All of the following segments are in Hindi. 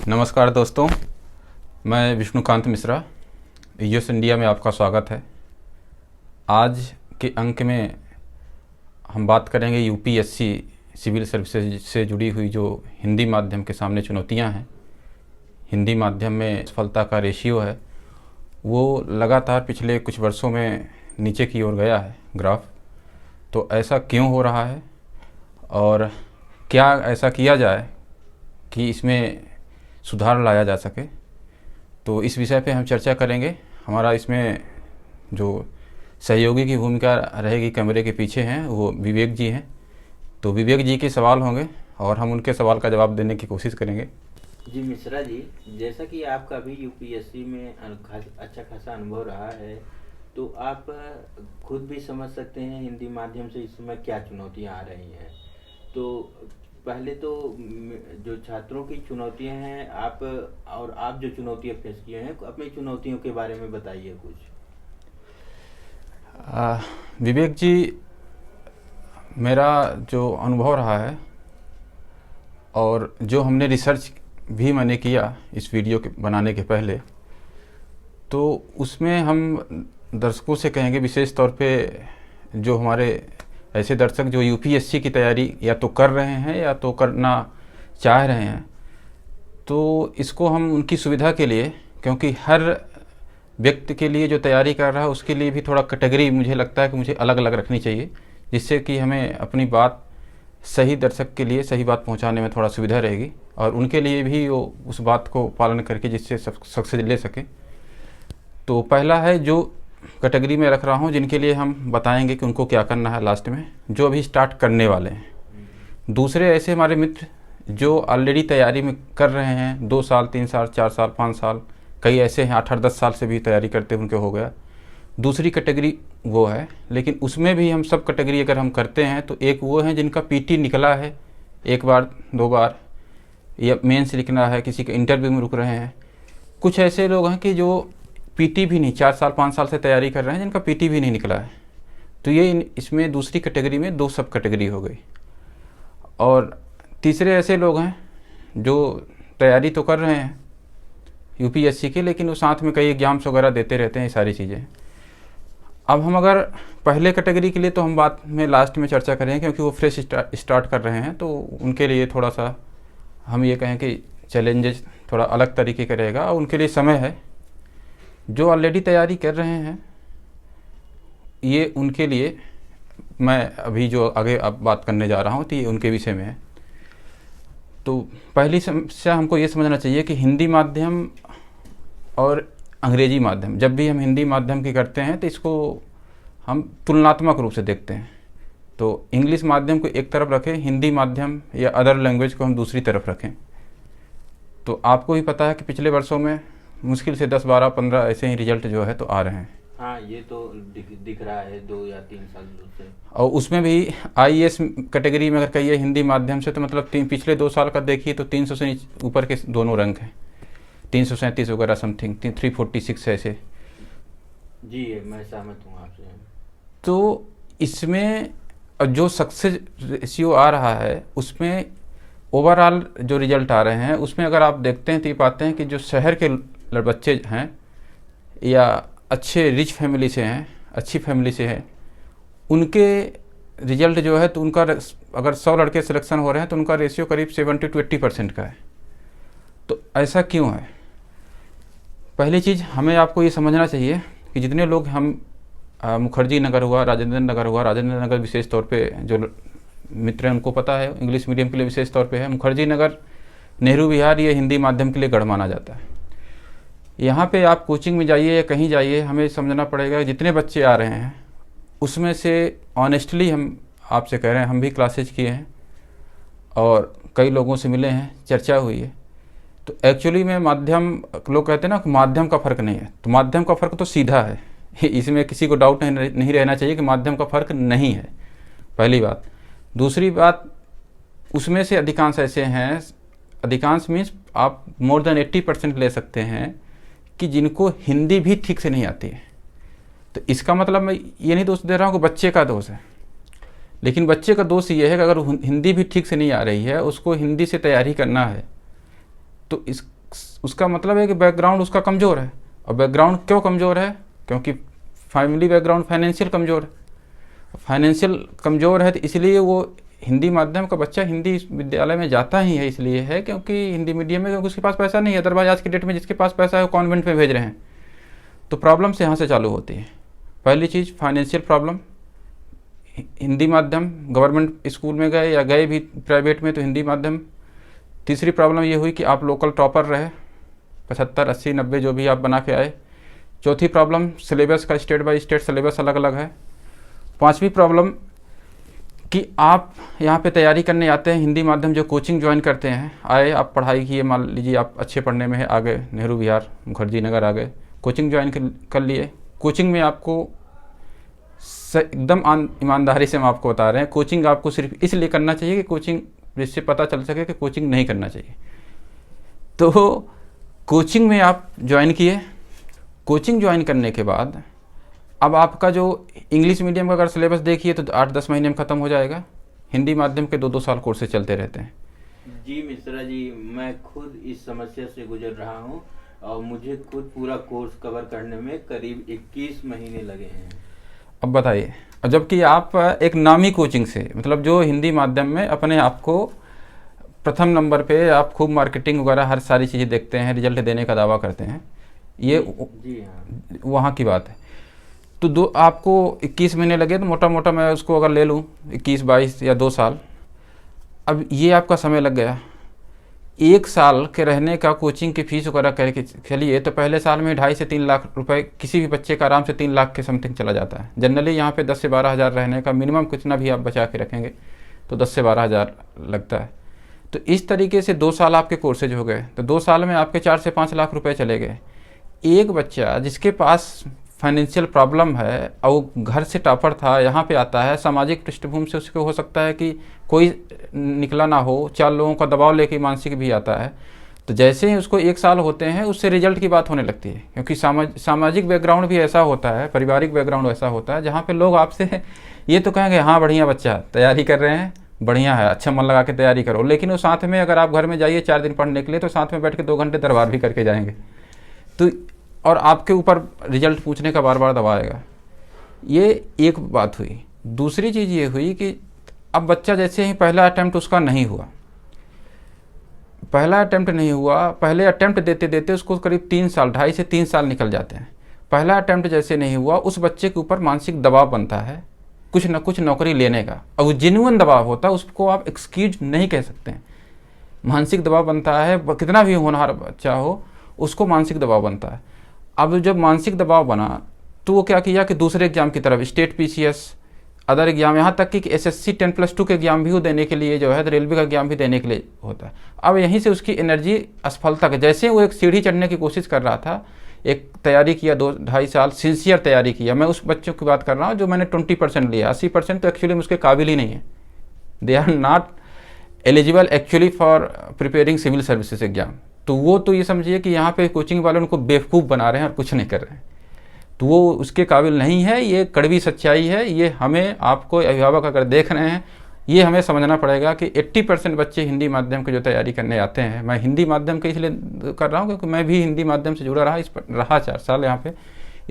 नमस्कार दोस्तों, मैं विष्णुकांत मिश्रा, यूएस इंडिया में आपका स्वागत है। आज के अंक में हम बात करेंगे यूपीएससी सिविल सर्विसेज से जुड़ी हुई जो हिंदी माध्यम के सामने चुनौतियां हैं। हिंदी माध्यम में सफलता का रेशियो है वो लगातार पिछले कुछ वर्षों में नीचे की ओर गया है ग्राफ। तो ऐसा क्यों हो रहा है और क्या ऐसा किया जाए कि इसमें सुधार लाया जा सके, तो इस विषय पे हम चर्चा करेंगे। हमारा इसमें जो सहयोगी की भूमिका रहेगी कैमरे के पीछे हैं वो विवेक जी हैं। तो विवेक जी के सवाल होंगे और हम उनके सवाल का जवाब देने की कोशिश करेंगे। जी मिश्रा जी, जैसा कि आपका भी यूपीएससी में अच्छा खासा अनुभव रहा है, तो आप खुद भी समझ सकते हैं हिंदी माध्यम से इस समय क्या चुनौतियां आ रही हैं। तो पहले तो जो छात्रों की चुनौतियां हैं, आप जो चुनौतियां फेस किए हैं, अपनी चुनौतियों के बारे में बताइए कुछ। विवेक जी, मेरा जो अनुभव रहा है और जो हमने रिसर्च भी मैंने किया इस वीडियो के बनाने के पहले, तो उसमें हम दर्शकों से कहेंगे, विशेष तौर पे जो हमारे ऐसे दर्शक जो यूपीएससी की तैयारी या तो कर रहे हैं या तो करना चाह रहे हैं, तो इसको हम उनकी सुविधा के लिए, क्योंकि हर व्यक्ति के लिए जो तैयारी कर रहा है उसके लिए भी थोड़ा कैटेगरी मुझे लगता है कि मुझे अलग अलग रखनी चाहिए, जिससे कि हमें अपनी बात सही दर्शक के लिए सही बात पहुंचाने में थोड़ा सुविधा रहेगी और उनके लिए भी वो उस बात को पालन करके जिससे सक्सेस ले सके। तो पहला है जो कैटेगरी में रख रहा हूँ, जिनके लिए हम बताएंगे कि उनको क्या करना है लास्ट में, जो अभी स्टार्ट करने वाले हैं। दूसरे ऐसे हमारे मित्र जो ऑलरेडी तैयारी में कर रहे हैं, 2 साल 3 साल 4 साल 5 साल, कई ऐसे हैं 8-10 साल से भी तैयारी करते उनके हो गया। दूसरी कैटेगरी वो है, लेकिन उसमें भी हम सब कैटेगरी अगर हम करते हैं तो एक वो है जिनका पीटी निकला है 1 बार 2 बार, या मेंस लिखना है, किसी के इंटरव्यू में रुक रहे हैं। कुछ ऐसे लोग हैं कि जो पीटी भी नहीं 4 साल 5 साल से तैयारी कर रहे हैं, जिनका पीटी भी नहीं निकला है। तो ये इसमें दूसरी कैटेगरी में 2 सब कैटेगरी हो गई। और तीसरे ऐसे लोग हैं जो तैयारी तो कर रहे हैं यूपीएससी के, लेकिन वो साथ में कई एग्जाम्स वगैरह देते रहते हैं, ये सारी चीज़ें। अब हम अगर पहले कैटेगरी के लिए तो हम बात में लास्ट में चर्चा करेंगे, क्योंकि वो फ्रेश स्टार्ट कर रहे हैं, तो उनके लिए थोड़ा सा हम ये कहें कि चैलेंजेस थोड़ा अलग तरीके का रहेगा और उनके लिए समय है। जो ऑलरेडी तैयारी कर रहे हैं, ये उनके लिए मैं अभी जो आगे अब बात करने जा रहा हूँ तो ये उनके विषय में है। तो पहली समस्या हमको ये समझना चाहिए कि हिंदी माध्यम और अंग्रेजी माध्यम, जब भी हम हिंदी माध्यम की करते हैं तो इसको हम तुलनात्मक रूप से देखते हैं। तो इंग्लिश माध्यम को एक तरफ रखें, हिंदी माध्यम या अदर लैंग्वेज को हम दूसरी तरफ रखें। तो आपको भी पता है कि पिछले वर्षों में मुश्किल से 10 12 15 ऐसे ही रिजल्ट जो है तो आ रहे हैं। हाँ, ये तो दिख रहा है 2 या 3 साल से। और उसमें भी आईएएस कैटेगरी में अगर कहिए हिंदी माध्यम से, तो मतलब पिछले 2 साल का देखिए तो 300 से ऊपर के दोनों रैंक हैं, 337 वगैरह समथिंग, 346 ऐसे। जी, मैं सहमत हूँ आपसे। तो इसमें जो सक्सेस रेशियो आ रहा है उसमें ओवरऑल जो रिजल्ट आ रहे हैं उसमें अगर आप देखते हैं तो ये पाते हैं कि जो शहर के बच्चे हैं या अच्छे रिच फैमिली से हैं, अच्छी फैमिली से हैं, उनके रिजल्ट जो है तो उनका अगर 100 लड़के सिलेक्शन हो रहे हैं तो उनका रेशियो करीब 70 to 80% का है। तो ऐसा क्यों है? पहली चीज़ हमें आपको ये समझना चाहिए कि जितने लोग हम मुखर्जी नगर हुआ, राजेंद्र नगर हुआ, राजेंद्र नगर विशेष तौर पे जो मित्र हैं उनको पता है, इंग्लिश मीडियम के लिए विशेष तौर पे है। मुखर्जी नगर, नेहरू विहार, ये हिंदी माध्यम के लिए गढ़ माना जाता है। यहाँ पे आप कोचिंग में जाइए या कहीं जाइए, हमें समझना पड़ेगा जितने बच्चे आ रहे हैं उसमें से ऑनेस्टली हम आपसे कह रहे हैं, हम भी क्लासेज किए हैं और कई लोगों से मिले हैं, चर्चा हुई है। तो एक्चुअली में माध्यम, लोग कहते हैं ना कि माध्यम का फ़र्क नहीं है, तो माध्यम का फ़र्क तो सीधा है, इसमें किसी को डाउट नहीं रहना चाहिए कि माध्यम का फ़र्क नहीं है, पहली बात। दूसरी बात, उसमें से अधिकांश ऐसे हैं, अधिकांश मीन्स आप मोर देन 80% ले सकते हैं कि जिनको हिंदी भी ठीक से नहीं आती है। तो इसका मतलब मैं ये नहीं दोष दे रहा हूँ कि बच्चे का दोष है, लेकिन बच्चे का दोष ये है कि अगर हिंदी भी ठीक से नहीं आ रही है, उसको हिंदी से तैयारी करना है, तो उसका मतलब है कि बैकग्राउंड उसका कमज़ोर है। और बैकग्राउंड क्यों कमज़ोर है? क्योंकि फैमिली बैकग्राउंड फाइनेंशियल कमज़ोर है। फाइनेंशियल कमज़ोर है तो इसलिए वो हिंदी माध्यम का बच्चा हिंदी विद्यालय में जाता ही है, इसलिए है क्योंकि हिंदी मीडियम में, क्योंकि उसके पास पैसा नहीं है। अदरवाइज आज की डेट में जिसके पास पैसा है वो कॉन्वेंट में भेज रहे हैं। तो प्रॉब्लम्स यहाँ से चालू होती है। पहली चीज़ फाइनेंशियल प्रॉब्लम, हिंदी माध्यम गवर्नमेंट स्कूल में गए या गए भी प्राइवेट में तो हिंदी माध्यम। तीसरी प्रॉब्लम ये हुई कि आप लोकल टॉपर रहे, 75, 80, 90 जो भी आप बना के आए। चौथी प्रॉब्लम सिलेबस का स्टेट बाय स्टेट सिलेबस अलग अलग है। पांचवी प्रॉब्लम कि आप यहाँ पे तैयारी करने आते हैं हिंदी माध्यम, जो कोचिंग ज्वाइन करते हैं, आए आप पढ़ाई किए, मान लीजिए आप अच्छे पढ़ने में है, आ गए नेहरू विहार मुखर्जी नगर आ गए, कोचिंग ज्वाइन कर लिए। कोचिंग में आपको एकदम ईमानदारी से हम आपको बता रहे हैं, कोचिंग आपको सिर्फ इसलिए करना चाहिए कि कोचिंग, जिससे पता चल सके कि कोचिंग नहीं करना चाहिए। तो कोचिंग में आप ज्वाइन किए। कोचिंग ज्वाइन करने के बाद अब आपका जो इंग्लिश मीडियम का अगर सिलेबस देखिए तो 8-10 महीने में ख़त्म हो जाएगा। हिंदी माध्यम के 2-2 साल कोर्सेज चलते रहते हैं। जी मिश्रा जी, मैं खुद इस समस्या से गुजर रहा हूँ और मुझे खुद पूरा कोर्स कवर करने में करीब 21 महीने लगे हैं। अब बताइए, जबकि आप एक नामी कोचिंग से, मतलब जो हिंदी माध्यम में अपने आप को प्रथम नंबर पे, आप खूब मार्केटिंग वगैरह हर सारी चीज़ें देखते हैं, रिजल्ट देने का दावा करते हैं, ये जी हाँ, वहाँ की बात है। तो आपको 21 महीने लगे तो मोटा मोटा मैं उसको अगर ले लूँ 21, 22 या 2 साल, अब ये आपका समय लग गया। 1 साल के रहने का कोचिंग की फीस वगैरह करके चलिए तो पहले साल में 2.5 से 3 लाख रुपए किसी भी बच्चे का आराम से 3 लाख के समथिंग चला जाता है। जनरली यहाँ पे 10 से 12 हज़ार रहने का मिनिमम, कितना भी आप बचा के रखेंगे तो 10 से 12 हज़ार लगता है। तो इस तरीके से 2 साल आपके कोर्सेज हो गए, तो 2 साल में आपके 4 से 5 लाख रुपए चले गए। एक बच्चा जिसके पास फाइनेंशियल प्रॉब्लम है और वो घर से टॉपर था, यहाँ पे आता है, सामाजिक पृष्ठभूमि से उसको हो सकता है कि कोई निकला ना हो, 4 लोगों का दबाव लेके मानसिक भी आता है। तो जैसे ही उसको 1 साल होते हैं उससे रिजल्ट की बात होने लगती है, क्योंकि सामाजिक बैकग्राउंड भी ऐसा होता है, पारिवारिक बैकग्राउंड ऐसा होता है जहाँ पे लोग आपसे ये तो कहेंगे हाँ बढ़िया बच्चा तैयारी कर रहे हैं, बढ़िया है, अच्छा मन लगा के तैयारी करो, लेकिन वो साथ में अगर आप घर में जाइए 4 दिन पढ़ने के लिए तो साथ में बैठ के 2 घंटे दरबार भी करके जाएंगे। तो और आपके ऊपर रिजल्ट पूछने का बार बार दबाएगा। ये एक बात हुई। दूसरी चीज़ ये हुई कि अब बच्चा जैसे ही पहला अटैम्प्ट उसका नहीं हुआ, पहले अटैम्प्ट देते देते उसको करीब 3 साल, 2.5 से 3 साल निकल जाते हैं। पहला अटैम्प्ट जैसे नहीं हुआ, उस बच्चे के ऊपर मानसिक दबाव बनता है कुछ न कुछ नौकरी लेने का, और वो जेन्युइन दबाव होता है, उसको आप एक्सक्यूज नहीं कह सकते हैं। मानसिक दबाव बनता है, कितना भी होनहार बच्चा हो उसको मानसिक दबाव बनता है। अब जब मानसिक दबाव बना तो वो क्या किया कि दूसरे एग्जाम की तरफ, स्टेट पीसीएस, अदर एग्जाम, यहाँ तक कि एसएससी 10+2 के एग्जाम भी वो देने के लिए जो है, तो रेलवे का एग्जाम भी देने के लिए होता है। अब यहीं से उसकी एनर्जी असफलता के, जैसे वो एक सीढ़ी चढ़ने की कोशिश कर रहा था, एक तैयारी किया 2-2.5 साल सिंसियर तैयारी किया। मैं उस बच्चों की बात कर रहा हूँ जो मैंने 20% लिया, 80% तो एक्चुअली में उसके काबिल ही नहीं है। They are not eligible actually for preparing civil services exam. तो वो तो ये समझिए कि यहाँ पे कोचिंग वाले उनको बेवकूफ़ बना रहे हैं और कुछ नहीं कर रहे हैं, तो वो उसके काबिल नहीं है। ये कड़वी सच्चाई है। ये हमें, आपको अभिभावक अगर देख रहे हैं, ये हमें समझना पड़ेगा कि 80% बच्चे हिंदी माध्यम की जो तैयारी करने आते हैं, मैं हिंदी माध्यम के इसलिए कर रहा हूँ क्योंकि मैं भी हिंदी माध्यम से जुड़ा रहा 4 साल यहाँ पे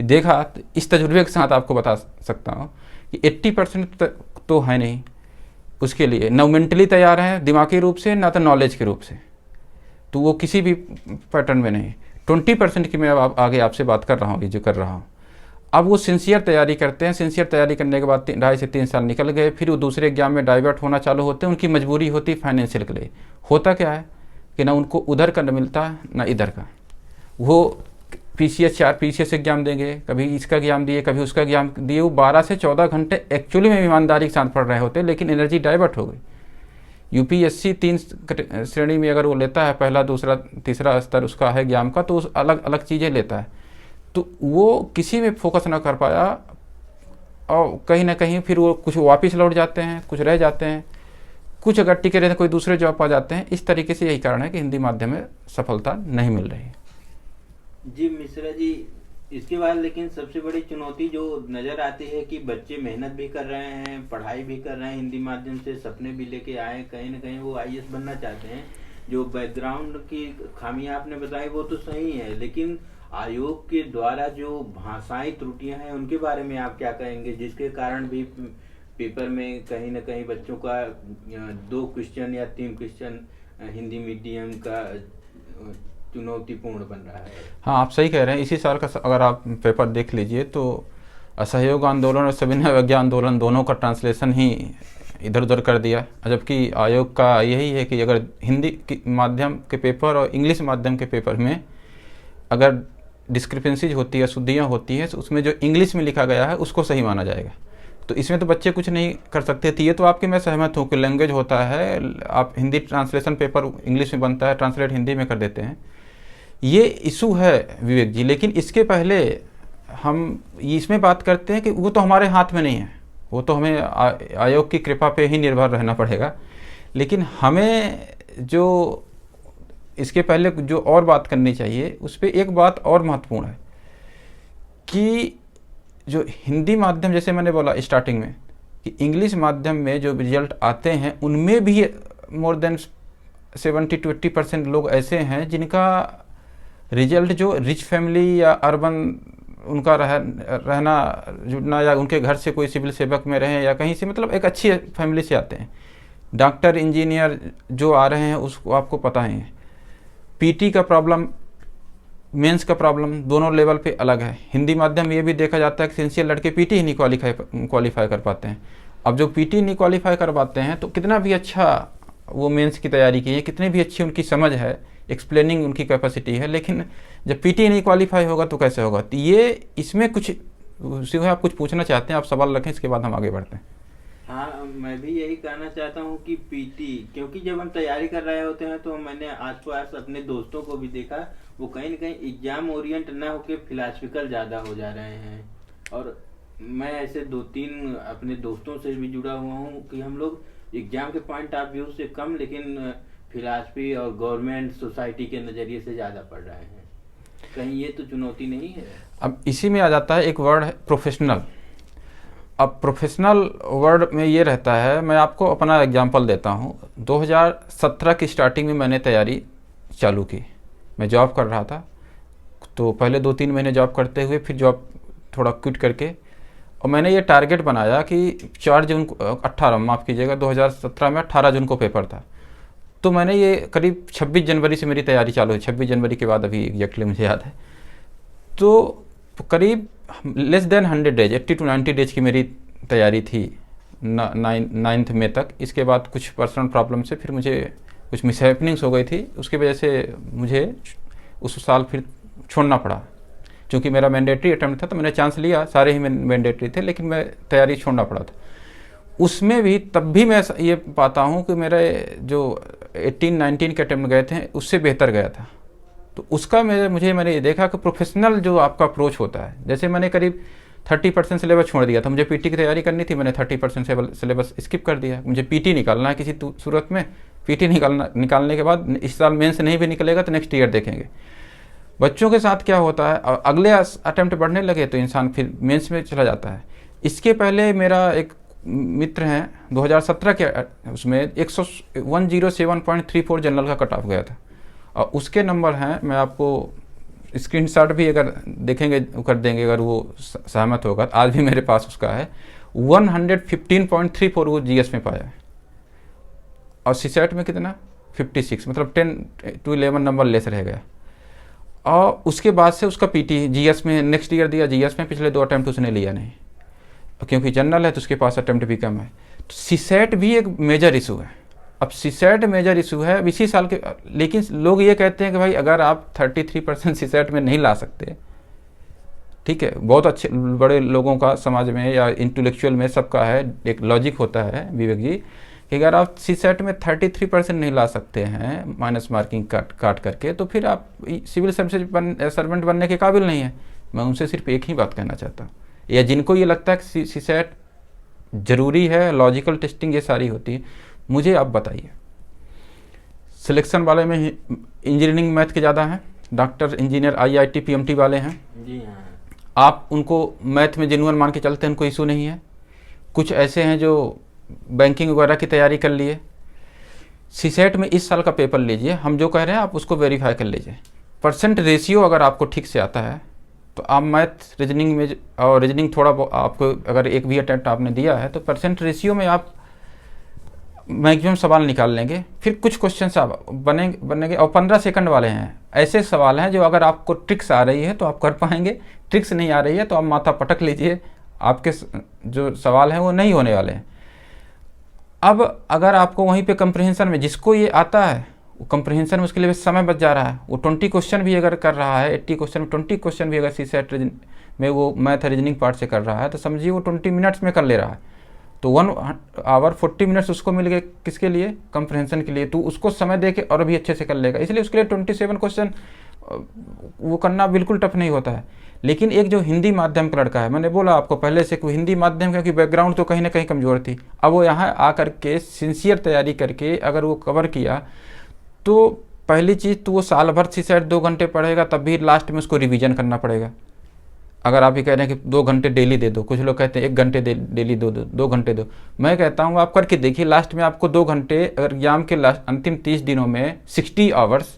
देखा, तो इस तजुर्बे के साथ आपको बता सकता हूँ कि 80% तो है नहीं उसके लिए, न मेंटली तैयार है दिमागी रूप से, ना तो नॉलेज के रूप से, तो वो किसी भी पैटर्न में नहीं। 20% की मैं अब आगे आपसे बात कर रहा हूँ, ये जो कर रहा हूँ। अब वो सिंसियर तैयारी करते हैं, सिंसियर तैयारी करने के बाद 2.5 से 3 साल निकल गए, फिर वो दूसरे एग्जाम में डाइवर्ट होना चालू होते हैं। उनकी मजबूरी होती है फाइनेंशियल के लिए। होता क्या है कि ना उनको उधर का मिलता ना इधर का। वो पीसीएस 4 पीसीएस एग्जाम देंगे, कभी इसका एग्जाम दिए, कभी उसका एग्जाम दिए, वो 12 से 14 घंटे एक्चुअली में ईमानदारी के साथ पढ़ रहे होते, लेकिन एनर्जी डाइवर्ट हो गई। यूपीएससी 3 श्रेणी में अगर वो लेता है, पहला, दूसरा, तीसरा स्तर उसका है एग्जाम का, तो अलग अलग चीज़ें लेता है, तो वो किसी में फोकस ना कर पाया और कहीं ना कहीं फिर वो कुछ वापस लौट जाते हैं, कुछ रह जाते हैं, कुछ अगर टिके रहते कोई दूसरे जॉब पा जाते हैं। इस तरीके से यही कारण है कि हिंदी माध्यम में सफलता नहीं मिल रही है। जी मिश्रा जी, इसके बाद लेकिन सबसे बड़ी चुनौती जो नज़र आती है कि बच्चे मेहनत भी कर रहे हैं, पढ़ाई भी कर रहे हैं, हिंदी माध्यम से सपने भी लेके आए, कहीं ना कहीं वो आईएएस बनना चाहते हैं, जो बैकग्राउंड की खामियां आपने बताई वो तो सही है, लेकिन आयोग के द्वारा जो भाषाई त्रुटियां हैं उनके बारे में आप क्या कहेंगे, जिसके कारण भी पेपर में कहीं ना कहीं बच्चों का 2 क्वेश्चन या 3 क्वेश्चन हिंदी मीडियम का चुनौतीपूर्ण बन रहा है। हाँ, आप सही कह रहे हैं। इसी साल का अगर आप पेपर देख लीजिए तो असहयोग आंदोलन और सविनय अवज्ञा आंदोलन दोनों का ट्रांसलेशन ही इधर उधर कर दिया, जबकि आयोग का यही है कि अगर हिंदी के माध्यम के पेपर और इंग्लिश माध्यम के पेपर में अगर डिस्क्रिपेंसीज होती है, शुद्धियाँ होती हैं, तो उसमें जो इंग्लिश में लिखा गया है उसको सही माना जाएगा। तो इसमें तो बच्चे कुछ नहीं कर सकते थे। ये तो आपके मैं सहमत हूँ कि लैंग्वेज होता है, आप हिंदी ट्रांसलेशन पेपर इंग्लिश में बनता है, ट्रांसलेट हिंदी में कर देते हैं, ये इशू है विवेक जी। लेकिन इसके पहले हम इसमें बात करते हैं कि वो तो हमारे हाथ में नहीं है, वो तो हमें आयोग की कृपा पे ही निर्भर रहना पड़ेगा। लेकिन हमें जो इसके पहले जो और बात करनी चाहिए, उस पर एक बात और महत्वपूर्ण है कि जो हिंदी माध्यम, जैसे मैंने बोला स्टार्टिंग में कि इंग्लिश माध्यम में जो रिजल्ट आते हैं उनमें भी मोर देन 70 to 80% लोग ऐसे हैं जिनका रिजल्ट जो रिच फैमिली या अर्बन उनका रहना जुड़ना, या उनके घर से कोई सिविल सेवक में रहे या कहीं से, मतलब एक अच्छी फैमिली से आते हैं। डॉक्टर इंजीनियर जो आ रहे हैं उसको आपको पता ही है। पीटी का प्रॉब्लम, मेंस का प्रॉब्लम दोनों लेवल पे अलग है। हिंदी माध्यम ये भी देखा जाता है कि सिंसियर लड़के पीटी ही नहीं क्वालिफाई कर पाते हैं। अब जो पीटी नहीं क्वालिफाई कर पाते हैं तो कितना भी अच्छा वो मेंस की तैयारी की है, कितनी भी अच्छी उनकी समझ है, एक्सप्लेनिंग उनकी कैपेसिटी है, लेकिन जब पीटी नहीं क्वालिफाई होगा तो कैसे होगा। तो ये इसमें कुछ सीधे आप कुछ पूछना चाहते हैं, आप सवाल रखें, इसके बाद हम आगे बढ़ते हैं। हाँ, मैं भी यही कहना चाहता हूँ कि पीटी, क्योंकि जब हम तैयारी कर रहे होते हैं तो मैंने आसपास अपने दोस्तों को भी देखा, वो कहीं ना कहीं एग्जाम ओरिएंट ना होके फिलासफिकल ज़्यादा हो जा रहे हैं। और मैं ऐसे 2-3 अपने दोस्तों से भी जुड़ा हुआ हूँ कि हम लोग एग्जाम के पॉइंट ऑफ व्यू से कम, लेकिन फिलासफी और गवर्नमेंट सोसाइटी के नज़रिए से ज़्यादा पढ़ रहे हैं। कहीं ये तो चुनौती नहीं है? अब इसी में आ जाता है एक वर्ड है प्रोफेशनल। अब प्रोफेशनल वर्ड में ये रहता है, मैं आपको अपना एग्जांपल देता हूँ। 2017 की स्टार्टिंग में मैंने तैयारी चालू की। मैं जॉब कर रहा था, तो पहले 2-3 महीने जॉब करते हुए फिर जॉब थोड़ा क्विट करके, और मैंने ये टारगेट बनाया कि 4 जून को 18 माफ़ कीजिएगा 2017 में 18 जून को पेपर था। तो मैंने ये करीब 26 जनवरी से मेरी तैयारी चालू हुई। 26 जनवरी के बाद अभी एग्जैक्टली मुझे याद है, तो करीब less than 100 days, 80 to 90 days की मेरी तैयारी थी 9th मई तक। इसके बाद कुछ पर्सनल प्रॉब्लम से फिर मुझे कुछ मिसहैपनिंग्स हो गई थी, उसकी वजह से मुझे उस साल फिर छोड़ना पड़ा। क्योंकि मेरा मैंडेटरी अटेम्प्ट था तो मैंने चांस लिया, सारे ही मैंडेटरी थे, लेकिन मैं तैयारी छोड़ना पड़ा था। उसमें भी तब भी मैं ये पाता हूँ कि मेरे जो 18-19 के अटेम्प्ट गए थे उससे बेहतर गया था। तो उसका मैंने ये देखा कि प्रोफेशनल जो आपका अप्रोच होता है, जैसे मैंने करीब 30% सिलेबस छोड़ दिया था। मुझे पीटी की तैयारी करनी थी, मैंने 30% सिलेबस स्किप कर दिया। मुझे पीटी निकालना है किसी सूरत में, पीटी निकालने के बाद इस साल मेंस नहीं भी निकलेगा तो नेक्स्ट ईयर देखेंगे। बच्चों के साथ क्या होता है, अगले अटेम्प्ट बढ़ने लगे तो इंसान फिर मेंस में चला जाता है। इसके पहले मेरा एक मित्र हैं 2017 के उसमें 107.34 जनरल का कट ऑफ गया था, और उसके नंबर हैं, मैं आपको स्क्रीनशॉट भी अगर देखेंगे कर देंगे, अगर वो सहमत होगा। आज भी मेरे पास उसका है 115.34 वो जीएस में पाया, और सीसेट में कितना 56, मतलब 10 to 11 नंबर लेस रह गया। और उसके बाद से उसका पीटी जीएस में नेक्स्ट ईयर दिया, जीएस में पिछले 2 अटेम्प्ट उसने लिया नहीं, क्योंकि जनरल है तो उसके पास अटेम्प्ट भी कम है। तो सीसेट भी एक मेजर इशू है। अब सीसेट मेजर इशू है अब इसी साल के, लेकिन लोग ये कहते हैं कि भाई अगर आप 33% सीसेट में नहीं ला सकते, ठीक है, बहुत अच्छे बड़े लोगों का समाज में या इंटेलेक्चुअल में सबका है, एक लॉजिक होता है विवेक जी, कि अगर आप सीसेट में 33% नहीं ला सकते हैं माइनस मार्किंग काट करके, तो फिर आप सिविल सर्वेंट बनने के काबिल नहीं है। मैं उनसे सिर्फ एक ही बात कहना चाहता हूँ, या जिनको ये लगता है कि सीसेट ज़रूरी है, लॉजिकल टेस्टिंग ये सारी होती है, मुझे आप बताइए। सिलेक्शन वाले में इंजीनियरिंग मैथ के ज़्यादा हैं, डॉक्टर इंजीनियर IIT PMT वाले हैं जी हाँ, आप उनको मैथ में जेन्युइन मान के चलते हैं, उनको इशू नहीं है। कुछ ऐसे हैं जो बैंकिंग वगैरह की तैयारी कर लिए, सीसेट में इस साल का पेपर लीजिए, हम जो कह रहे हैं आप उसको वेरीफाई कर लीजिए। परसेंट रेशियो अगर आपको ठीक से आता है तो आप मैथ रीजनिंग में और रीजनिंग थोड़ा आपको अगर एक भी अटेम्प्ट आपने दिया है तो परसेंट रेशियो में आप मैक्सिमम सवाल निकाल लेंगे। फिर कुछ क्वेश्चन आप बनेंगे और 15 सेकंड वाले हैं, ऐसे सवाल हैं जो अगर आपको ट्रिक्स आ रही है तो आप कर पाएंगे, ट्रिक्स नहीं आ रही है तो आप माथा पटक लीजिए, आपके जो सवाल हैं वो नहीं होने वाले हैं। अब अगर आपको वहीं पे कंप्रहेंशन में जिसको ये आता है वो कंप्रहेंशन में उसके लिए समय बच जा रहा है, वो 20 क्वेश्चन भी अगर कर रहा है, 80 क्वेश्चन में 20 क्वेश्चन भी अगर सीसेट में वो मैथ रीजनिंग पार्ट से कर रहा है तो समझिए वो 20 मिनट्स में कर ले रहा है। तो 1 आवर 40 मिनट्स उसको मिल गए किसके लिए, कंप्रहेंशन के लिए। तो उसको समय दे के और भी अच्छे से कर लेगा, इसलिए उसके लिए 27 क्वेश्चन वो करना बिल्कुल टफ नहीं होता है। लेकिन एक जो हिंदी माध्यम का लड़का है, मैंने बोला आपको पहले से कोई हिंदी माध्यम क्योंकि बैकग्राउंड तो कहीं ना कहीं कमज़ोर थी, अब वो यहाँ आकर के सिंसियर तैयारी करके अगर वो कवर किया तो पहली चीज़ तो वो साल भर सीसेट 2 घंटे पढ़ेगा, तब भी लास्ट में उसको रिवीजन करना पड़ेगा। अगर आप ये कह रहे हैं कि 2 घंटे डेली दे दो, कुछ लोग कहते हैं 1 घंटे डेली दो 2 घंटे दो, मैं कहता हूँ आप करके देखिए, लास्ट में आपको 2 घंटे अगर एग्जाम के अंतिम 30 दिनों में 60 आवर्स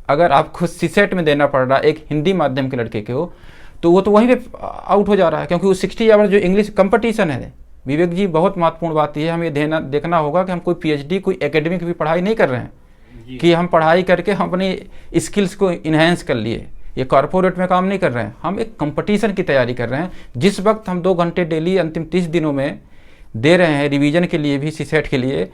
अगर आपको सीसेट में देना पड़ रहा है एक हिंदी माध्यम के लड़के के हो, तो वो तो वहीं पे आउट हो जा रहा है, क्योंकि वो 60 आवर्स जो इंग्लिश कंपटीशन है। विवेक जी, बहुत महत्वपूर्ण बात यह है, हमें देखना होगा कि हम कोई पीएचडी कोई एकेडमिक भी पढ़ाई नहीं कर रहे हैं कि हम पढ़ाई करके हम अपनी स्किल्स को इन्हेंस कर लिए, ये कॉर्पोरेट में काम नहीं कर रहे हैं, हम एक कंपटीशन की तैयारी कर रहे हैं। जिस वक्त हम 2 घंटे डेली अंतिम 30 दिनों में दे रहे हैं रिवीजन के लिए भी सीसेट के लिए,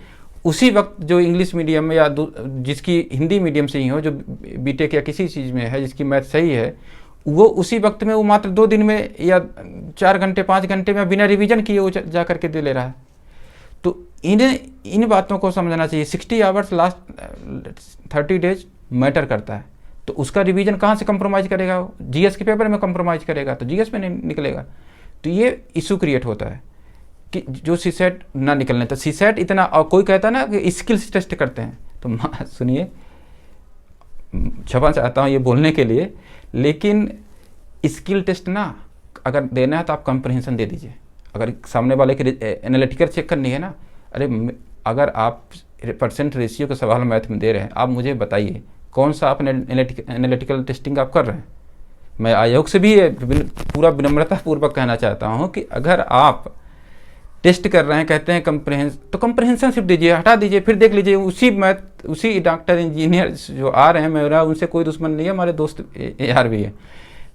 उसी वक्त जो इंग्लिश मीडियम में या जिसकी हिंदी मीडियम से ही हो, जो बीटेक या किसी चीज़ में है जिसकी मैथ सही है, वो उसी वक्त में वो मात्र 2 दिन में या 4 घंटे 5 घंटे में बिना रिवीजन किए वो जा करके दे ले रहा है। तो इन बातों को समझना चाहिए। 60 आवर्स लास्ट 30 डेज मैटर करता है, तो उसका रिवीजन कहाँ से कंप्रोमाइज़ करेगा, जीएस के पेपर में कंप्रोमाइज़ करेगा तो जीएस में नहीं निकलेगा। तो ये इशू क्रिएट होता है कि जो सीसेट ना निकलने, तो सीसेट इतना, और कोई कहता है ना कि स्किल्स टेस्ट करते हैं, तो सुनिए, क्षमा चाहता हूँ ये बोलने के लिए, लेकिन स्किल टेस्ट ना अगर देना है तो आप कंप्रहेंशन दे दीजिए। अगर सामने वाले की एनालिटिकल चेक करनी है ना, अरे अगर आप परसेंट रेशियो का सवाल मैथ में दे रहे हैं, आप मुझे बताइए कौन सा आप एनालिटिकल टेस्टिंग आप कर रहे हैं। मैं आयोग से भी पूरा विनम्रता पूर्वक कहना चाहता हूँ कि अगर आप टेस्ट कर रहे हैं, कहते हैं कंप्रहेंशन सिर्फ दीजिए, हटा दीजिए, फिर देख लीजिए उसी डॉक्टर इंजीनियर जो आ रहे हैं, मेरा उनसे कोई दुश्मन नहीं है, हमारे दोस्त यार भी है,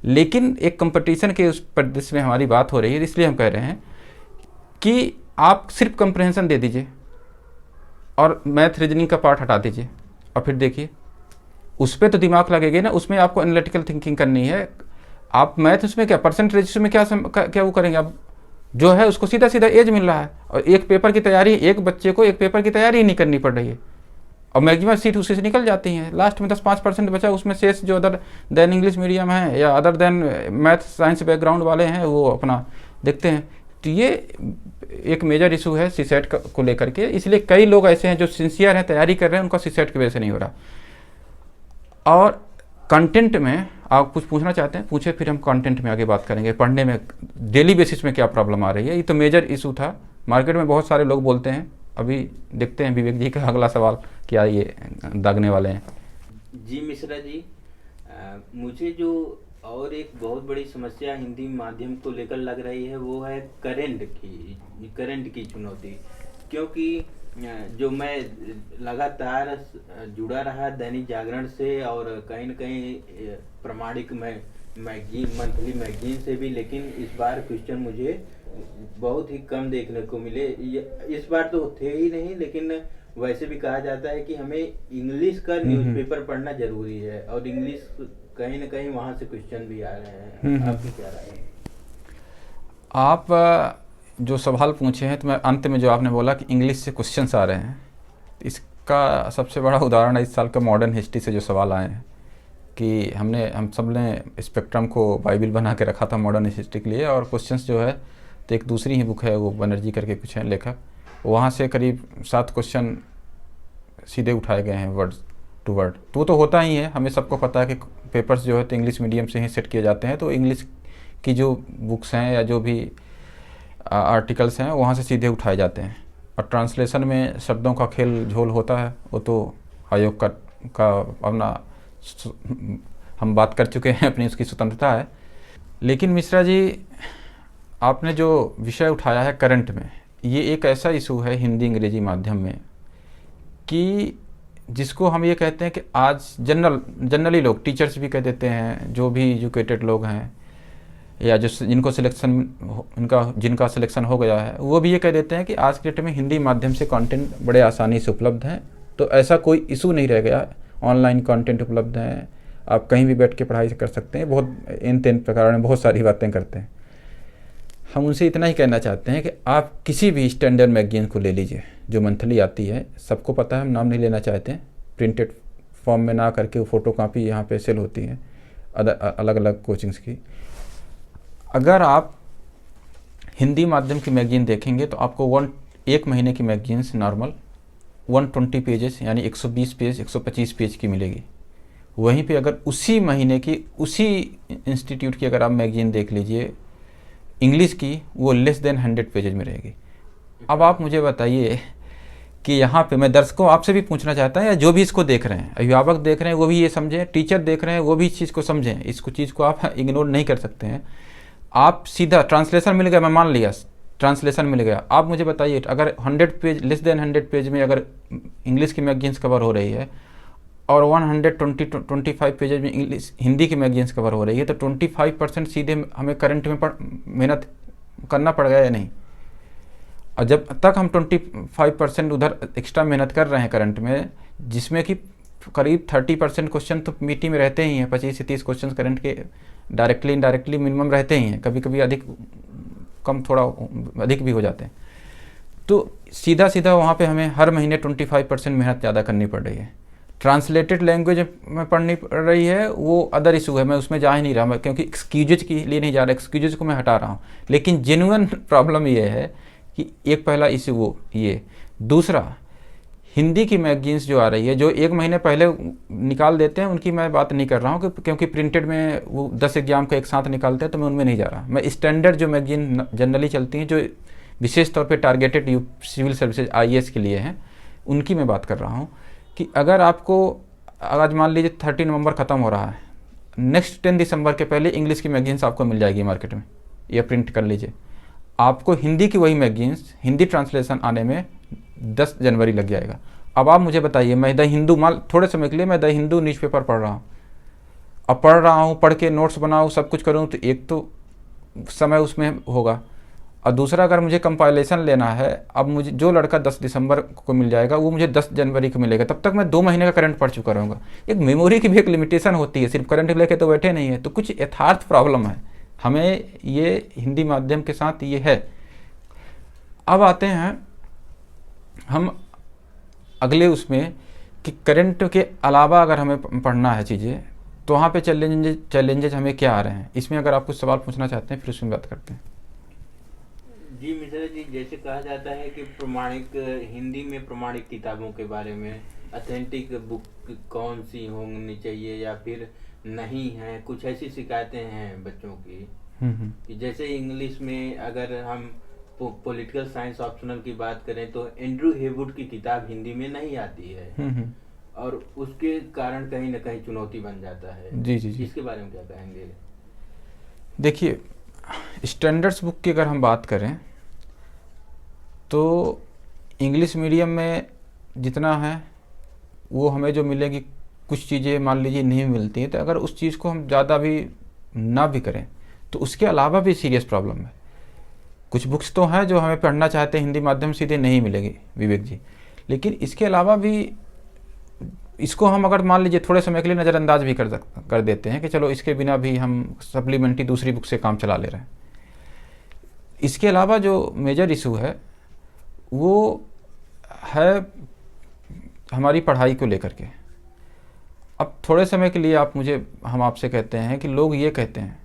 लेकिन एक कंपटीशन के उस परिदृश्य में हमारी बात हो रही है, इसलिए हम कह रहे हैं कि आप सिर्फ कंप्रहेंशन दे दीजिए और मैथ रीजनिंग का पार्ट हटा दीजिए, और फिर देखिए उस पर तो दिमाग लगेगा ना, उसमें आपको एनालिटिकल थिंकिंग करनी है। आप मैथ उसमें क्या परसेंट रेशियो में क्या वो करेंगे, आप जो है उसको सीधा सीधा एज मिल रहा है, और एक पेपर की तैयारी, एक बच्चे को एक पेपर की तैयारी ही नहीं करनी पड़ रही है, और मैक्सिमम सीट उसी से निकल जाती हैं। लास्ट में 10-5% बचा, उसमें शेष जो अदर देन इंग्लिश मीडियम है या other than math science background वाले हैं वो अपना देखते हैं। तो ये एक मेजर इशू है सीसेट को लेकर के, इसलिए कई लोग ऐसे हैं जो सिंसियर हैं, तैयारी कर रहे हैं, उनका सीसेट की वजह से नहीं हो रहा। और कंटेंट में आप कुछ पूछना चाहते हैं पूछे, फिर हम कंटेंट में आगे बात करेंगे, पढ़ने में डेली बेसिस में क्या प्रॉब्लम आ रही है। ये तो मेजर इशू था, मार्केट में बहुत सारे लोग बोलते हैं। अभी देखते हैं विवेक जी का अगला सवाल क्या ये दागने वाले हैं। जी मिश्रा जी, मुझे जो और एक बहुत बड़ी समस्या हिंदी माध्यम को लेकर लग रही है वो है करंट की चुनौती, क्योंकि जो मैं लगातार जुड़ा रहा दैनिक जागरण से और कहीं न कहीं प्रमाणिक मैगजीन मंथली मैगजीन से भी, लेकिन इस बार क्वेश्चन मुझे बहुत ही कम देखने को मिले। इस बार तो थे ही नहीं, लेकिन वैसे भी कहा जाता है कि हमें इंग्लिश का न्यूज़पेपर पढ़ना जरूरी है, और इंग्लिश कहीं न कहीं वहाँ से क्वेश्चन भी आ रहे हैं। आपकी क्या राय है? आप जो सवाल पूछे हैं तो मैं अंत में जो आपने बोला कि इंग्लिश से क्वेश्चंस आ रहे हैं, इसका सबसे बड़ा उदाहरण है इस साल का मॉडर्न हिस्ट्री से जो सवाल आए हैं कि हम सब ने स्पेक्ट्रम को बाइबल बना के रखा था मॉडर्न हिस्ट्री के लिए, और क्वेश्चंस जो है तो एक दूसरी ही बुक है, वो बनर्जी करके कुछ है लेखक, वहाँ से करीब 7 क्वेश्चन सीधे उठाए गए हैं वर्ड टू वर्ड। तो वो तो होता ही है, हमें सबको पता है कि पेपर्स जो है तो इंग्लिश मीडियम से ही सेट किए जाते हैं, तो इंग्लिश की जो बुक्स हैं या जो भी आर्टिकल्स हैं वहाँ से सीधे उठाए जाते हैं। और ट्रांसलेशन में शब्दों का खेल झोल होता है, वो तो आयोग का अपना हम बात कर चुके हैं, अपनी उसकी स्वतंत्रता है। लेकिन मिश्रा जी, आपने जो विषय उठाया है करंट में, ये एक ऐसा इशू है हिंदी अंग्रेजी माध्यम में कि जिसको हम ये कहते हैं कि आज जनरली लोग, टीचर्स भी कह देते हैं, जो भी एजुकेटेड लोग हैं या जो जिनका सिलेक्शन हो गया है, वो भी ये कह देते हैं कि आज के डेट में हिंदी माध्यम से कंटेंट बड़े आसानी से उपलब्ध हैं। तो ऐसा कोई इशू नहीं रह गया, ऑनलाइन कंटेंट उपलब्ध हैं, आप कहीं भी बैठ के पढ़ाई कर सकते हैं। बहुत इन तेन प्रकार में बहुत सारी बातें करते हैं। हम उनसे इतना ही कहना चाहते हैं कि आप किसी भी स्टैंडर्ड मैगजीन को ले लीजिए जो मंथली आती है, सबको पता है, हम नाम नहीं लेना चाहते हैं, प्रिंटेड फॉर्म में ना करके वो फ़ोटो कापी यहाँ पे सेल होती हैं अलग अलग कोचिंग्स की। अगर आप हिंदी माध्यम की मैगजीन देखेंगे तो आपको एक महीने की मैगजीन्स नॉर्मल 120 पेजेस यानी 120 पेज 125 पेज की मिलेगी। वहीं पे अगर उसी महीने की उसी इंस्टीट्यूट की अगर आप मैगजीन देख लीजिए इंग्लिश की, वो लेस देन 100 पेजेज में रहेगी। अब आप मुझे बताइए कि यहाँ पे मैं दर्शकों आपसे भी पूछना चाहता हूँ, या जो भी इसको देख रहे हैं, अभिभावक देख रहे हैं वो भी ये समझें, टीचर देख रहे हैं वो भी इस चीज़ को समझें, इसको चीज़ को आप इग्नोर नहीं कर सकते हैं। आप सीधा ट्रांसलेशन मिल गया, मैं मान लिया ट्रांसलेशन मिल गया, आप मुझे बताइए अगर 100 पेज, लेस देन 100 पेज में अगर इंग्लिश की मैगजीन्स कवर हो रही है और 125 पेजेज में इंग्लिश हिंदी की मैगजीन्स कवर हो रही है, तो 25% सीधे हमें करंट में मेहनत करना पड़ गया या नहीं। और जब तक हम 25% उधर एक्स्ट्रा मेहनत कर रहे हैं करंट में, जिसमें कि करीब 30% क्वेश्चन तो मिट्टी में रहते ही हैं, 25 से 30 क्वेश्चन करंट के डायरेक्टली इनडायरेक्टली मिनिमम रहते ही हैं, कभी कभी अधिक कम थोड़ा अधिक भी हो जाते हैं। तो सीधा सीधा वहाँ पे हमें हर महीने 25% मेहनत ज़्यादा करनी पड़ रही है। ट्रांसलेटेड लैंग्वेज में पढ़नी पड़ रही है, वो अदर इशू है, मैं उसमें जा ही नहीं रहा, मैं क्योंकि एक्सक्यूजेज के लिए नहीं जा रहा, एक्सक्यूजेज को मैं हटा रहा हूँ। लेकिन जेन्युइन प्रॉब्लम ये है कि एक पहला इशू वो ये, दूसरा हिंदी की मैगजीन्स जो आ रही है, जो एक महीने पहले निकाल देते हैं, उनकी मैं बात नहीं कर रहा हूँ क्योंकि प्रिंटेड में वो 10 एग्जाम का एक साथ निकालते हैं, तो मैं उनमें नहीं जा रहा। मैं स्टैंडर्ड जो मैगजीन जनरली चलती हैं, जो विशेष तौर पे टारगेटेड सिविल सर्विसेज IAS के लिए हैं, उनकी मैं बात कर रहा हूँ। कि अगर आपको आज मान लीजिए 30 नवंबर ख़त्म हो रहा है, नेक्स्ट 10 दिसंबर के पहले इंग्लिश की मैगजीन्स आपको मिल जाएगी मार्केट में, या प्रिंट कर लीजिए। आपको हिंदी की वही मैगजीन्स हिंदी ट्रांसलेशन आने में 10 जनवरी लग जाएगा। अब आप मुझे बताइए, मैं द हिंदू थोड़े समय के लिए मैं द हिंदू न्यूज़पेपर पढ़ रहा हूँ, अब पढ़ रहा हूँ, पढ़ के नोट्स बनाऊँ, सब कुछ करूँ, तो एक तो समय उसमें होगा, और दूसरा अगर मुझे कंपाइलेशन लेना है, अब मुझे जो लड़का 10 दिसंबर को मिल जाएगा वो मुझे 10 जनवरी को मिलेगा, तब तक मैं 2 महीने का करंट पढ़ चुका रहूँगा। एक मेमोरी की भी एक लिमिटेशन होती है, सिर्फ करंट लेके तो बैठे नहीं है, तो कुछ यथार्थ प्रॉब्लम है हमें, ये हिंदी माध्यम के साथ ये है। अब आते हैं हम अगले उसमें कि करंट के अलावा अगर हमें पढ़ना है चीज़ें, तो वहाँ पे चैलेंजेज हमें क्या आ रहे हैं, इसमें अगर आप कुछ सवाल पूछना चाहते हैं फिर उसमें बात करते हैं। जी मिश्रा जी, जैसे कहा जाता है कि प्रमाणिक हिंदी में प्रमाणिक किताबों के बारे में, ऑथेंटिक बुक कौन सी होनी चाहिए या फिर नहीं है, कुछ ऐसी शिकायतें हैं बच्चों की। कि जैसे इंग्लिश में अगर हम पॉलिटिकल साइंस ऑप्शनल की बात करें तो एंड्रू हेवुड की किताब हिंदी में नहीं आती है, और उसके कारण कहीं ना कहीं चुनौती बन जाता है। जी जी जी, इसके बारे में क्या कहेंगे? देखिए, स्टैंडर्ड्स बुक की अगर हम बात करें तो इंग्लिश मीडियम में जितना है वो हमें जो मिलेगी, कुछ चीज़ें मान लीजिए नहीं मिलती हैं, तो अगर उस चीज़ को हम ज़्यादा भी ना भी करें तो उसके अलावा भी सीरियस प्रॉब्लम है। कुछ बुक्स तो हैं जो हमें पढ़ना चाहते हैं हिंदी माध्यम सीधे नहीं मिलेगी विवेक जी, लेकिन इसके अलावा भी इसको हम अगर मान लीजिए थोड़े समय के लिए नज़रअंदाज भी कर देते हैं कि चलो इसके बिना भी हम सप्लीमेंट्री दूसरी बुक से काम चला ले रहे हैं। इसके अलावा जो मेजर इशू है वो है हमारी पढ़ाई को लेकर के। अब थोड़े समय के लिए हम आपसे कहते हैं कि लोग ये कहते हैं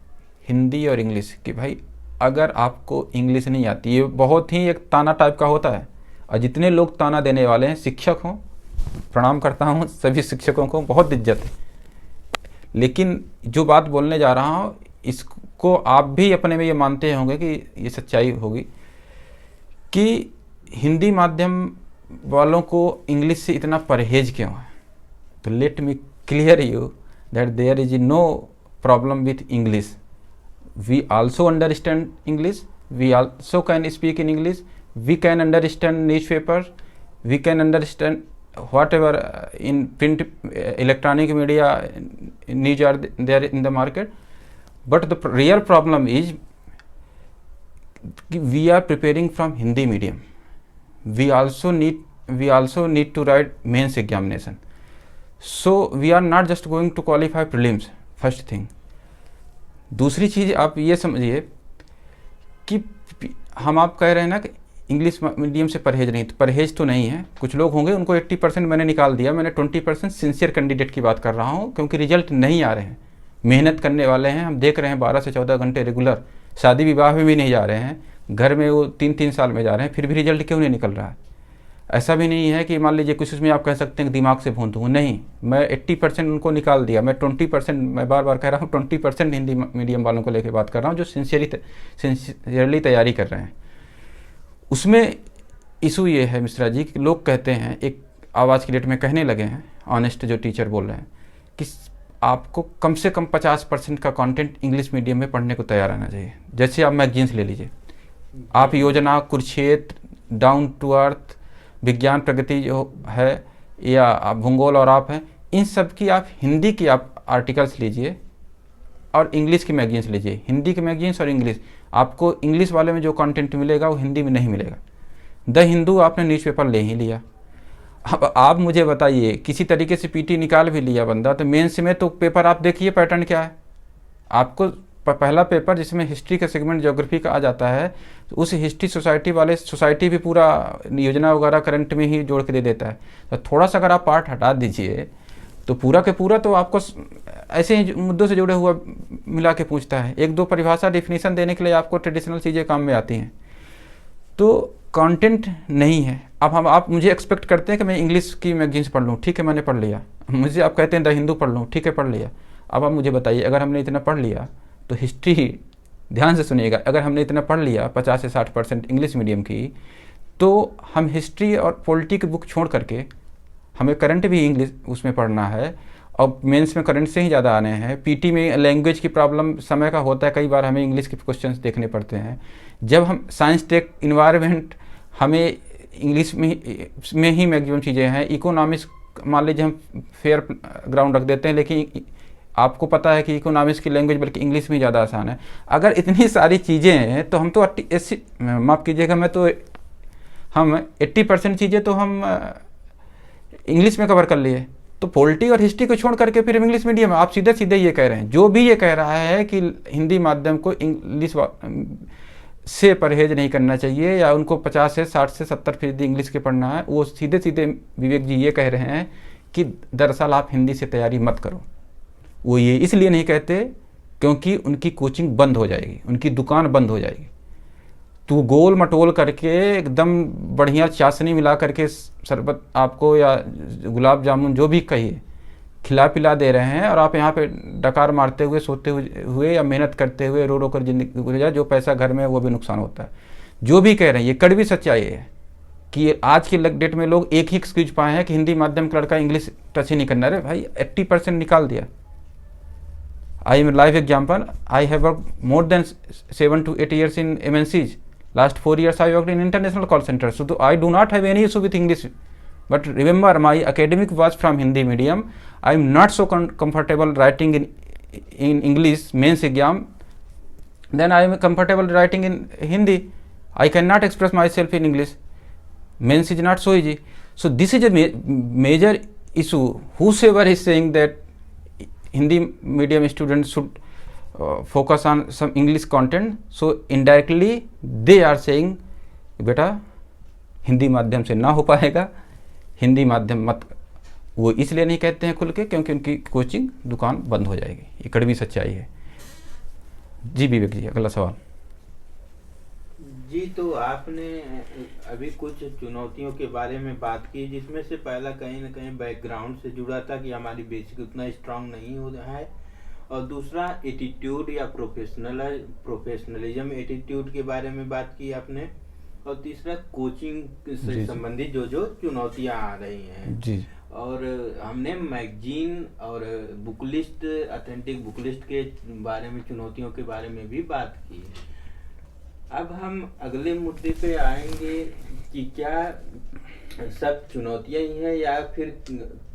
हिंदी और इंग्लिश कि भाई अगर आपको इंग्लिश नहीं आती, ये बहुत ही एक ताना टाइप का होता है, और जितने लोग ताना देने वाले हैं, शिक्षक हों, प्रणाम करता हूँ सभी शिक्षकों को, बहुत इज्जत है, लेकिन जो बात बोलने जा रहा हूँ इसको आप भी अपने में ये मानते होंगे कि ये सच्चाई होगी कि हिंदी माध्यम वालों को इंग्लिश से इतना परहेज क्यों है? तो let me clear you that there is no problem with English. We also understand English, we also can speak in English, we can understand newspaper, we can understand whatever in print electronic media news are there in the market. But the real problem is we are preparing from Hindi medium. We also need to write mains examination. So we are not just going to qualify prelims. First thing. दूसरी चीज़ आप ये समझिए कि हम आप कह रहे हैं ना कि इंग्लिश मीडियम से परहेज नहीं, तो परहेज तो नहीं है. कुछ लोग होंगे उनको 80% मैंने निकाल दिया. मैंने 20% सिंसियर कैंडिडेट की बात कर रहा हूँ, क्योंकि रिजल्ट नहीं आ रहे हैं. मेहनत करने वाले हैं, हम देख रहे हैं 12 से 14 घंटे रेगुलर, शादी विवाह में भी नहीं जा रहे हैं, घर में वो 3-3 साल में जा रहे हैं, फिर भी रिजल्ट क्यों नहीं निकल रहा है? ऐसा भी नहीं है कि मान लीजिए कुछ उसमें आप कह सकते हैं कि दिमाग से भूनता हूँ, नहीं. मैं 80% उनको निकाल दिया. मैं 20%, मैं बार बार कह रहा हूँ 20% हिंदी मीडियम वालों को लेकर बात कर रहा हूँ, जो सिंसियरली तैयारी कर रहे हैं. उसमें इशू ये है मिश्रा जी कि लोग कहते हैं, एक आवाज़ की डेट में कहने लगे हैं, ऑनेस्ट जो टीचर बोल रहे हैं, कि आपको कम से कम 50% का कंटेंट इंग्लिश मीडियम में पढ़ने को तैयार रहना चाहिए. जैसे आप मैगजीन्स ले लीजिए, आप योजना, कुरुक्षेत्र, डाउन टू अर्थ, विज्ञान प्रगति जो है, या आप भूगोल और आप हैं, इन सब की आप हिंदी की आप आर्टिकल्स लीजिए और इंग्लिश की मैगजीन्स लीजिए. हिंदी की मैगजीन्स और इंग्लिश, आपको इंग्लिश वाले में जो कंटेंट मिलेगा वो हिंदी में नहीं मिलेगा. द हिंदू आपने न्यूज़पेपर ले ही लिया. अब आप मुझे बताइए, किसी तरीके से पीटी निकाल भी लिया बंदा, तो मेंस में तो पेपर आप देखिए पैटर्न क्या है. आपको पहला पेपर जिसमें हिस्ट्री का सेगमेंट ज्योग्राफी का आ जाता है, तो उस हिस्ट्री सोसाइटी वाले सोसाइटी भी पूरा योजना वगैरह करंट में ही जोड़ के दे देता है. तो थोड़ा सा अगर आप पार्ट हटा दीजिए तो पूरा के पूरा तो आपको ऐसे ही मुद्दों से जुड़े हुआ मिला के पूछता है. 1-2 परिभाषा डिफिनीशन देने के लिए आपको ट्रेडिशनल चीज़ें काम में आती हैं. तो कंटेंट नहीं है. अब आप मुझे एक्सपेक्ट करते हैं कि मैं इंग्लिश की मैगजीन्स पढ़ लूँ, ठीक है मैंने पढ़ लिया. मुझे आप कहते हैं द हिंदू पढ़ लूँ, ठीक है पढ़ लिया. अब आप मुझे बताइए, अगर हमने इतना पढ़ लिया तो हिस्ट्री, ध्यान से सुनिएगा, अगर हमने इतना पढ़ लिया 50 से 60% इंग्लिश मीडियम की, तो हम हिस्ट्री और पॉलिटी की बुक छोड़ करके हमें करंट भी इंग्लिश उसमें पढ़ना है, और मेंस में करंट से ही ज़्यादा आने हैं. पीटी में लैंग्वेज की प्रॉब्लम समय का होता है, कई बार हमें इंग्लिश के क्वेश्चंस देखने पड़ते हैं. जब हम साइंस टेक इन्वायरमेंट, हमें इंग्लिश में ही मैक्सिमम चीज़ें हैं. इकोनॉमिक्स मान लीजिए हम फेयर ग्राउंड रख देते हैं, लेकिन आपको पता है कि इकोनॉमिक्स की लैंग्वेज बल्कि इंग्लिश में ज़्यादा आसान है. अगर इतनी सारी चीज़ें हैं तो हम तो माफ़ कीजिएगा, हम 80% चीज़ें तो हम इंग्लिश में कवर कर लिए. तो पॉलिटी और हिस्ट्री को छोड़ करके फिर इंग्लिश मीडियम है. आप सीधे सीधे ये कह रहे हैं, जो भी ये कह रहा है कि हिंदी माध्यम को इंग्लिश से परहेज नहीं करना चाहिए, या उनको 50 से 60 से 70% इंग्लिश के पढ़ना है, वो सीधे सीधे विवेक जी ये कह रहे हैं कि दरअसल आप हिंदी से तैयारी मत करो. वो ये इसलिए नहीं कहते क्योंकि उनकी कोचिंग बंद हो जाएगी, उनकी दुकान बंद हो जाएगी. तो गोल मटोल करके एकदम बढ़िया चाशनी मिला करके शरबत आपको या गुलाब जामुन जो भी कहिए खिला पिला दे रहे हैं, और आप यहाँ पे डकार मारते हुए, सोते हुए या मेहनत करते हुए रो रो कर जिंदगी गुजर जाए. जो पैसा घर में है वो भी नुकसान होता है. जो भी कह रहे हैं ये कड़वी सच्चाई है कि आज की डेट में लोग एक ही एक्सक्यूज पाए हैं कि हिंदी माध्यम का लड़का इंग्लिश टच ही नहीं करना. अरे भाई 80% निकाल दिया. I am live example. I have work more than 7 to 8 years in MNCs. Last 4 years I worked in international call centers. So I do not have any issue with English. But remember, my academic was from Hindi medium. I am not so comfortable writing in English mains exam. Then I am comfortable writing in Hindi. I cannot express myself in English. Mains is not so easy. So this is a major issue. Whosoever is saying that Hindi medium students should focus on some English content, so indirectly they are saying बेटा हिंदी माध्यम से ना हो पाएगा, हिंदी माध्यम मत. वो इसलिए नहीं कहते हैं खुल के क्योंकि उनकी कोचिंग दुकान बंद हो जाएगी. ये कड़वी सच्चाई है. जी विवेक जी, अगला सवाल. जी, तो आपने अभी कुछ चुनौतियों के बारे में बात की, जिसमें से पहला कहीं ना कहीं बैकग्राउंड से जुड़ा था कि हमारी बेसिक उतना स्ट्रांग नहीं हो रहा है, और दूसरा एटीट्यूड या प्रोफेशनलिज्म एटीट्यूड के बारे में बात की आपने, और तीसरा कोचिंग से जी। संबंधित जो जो चुनौतियां आ रही हैं। जी और हमने मैगजीन और book list, authentic book list के बारे में, चुनौतियों के बारे में भी बात की। अब हम अगले मुद्दे पे आएंगे कि क्या सब चुनौतियां ही हैं या फिर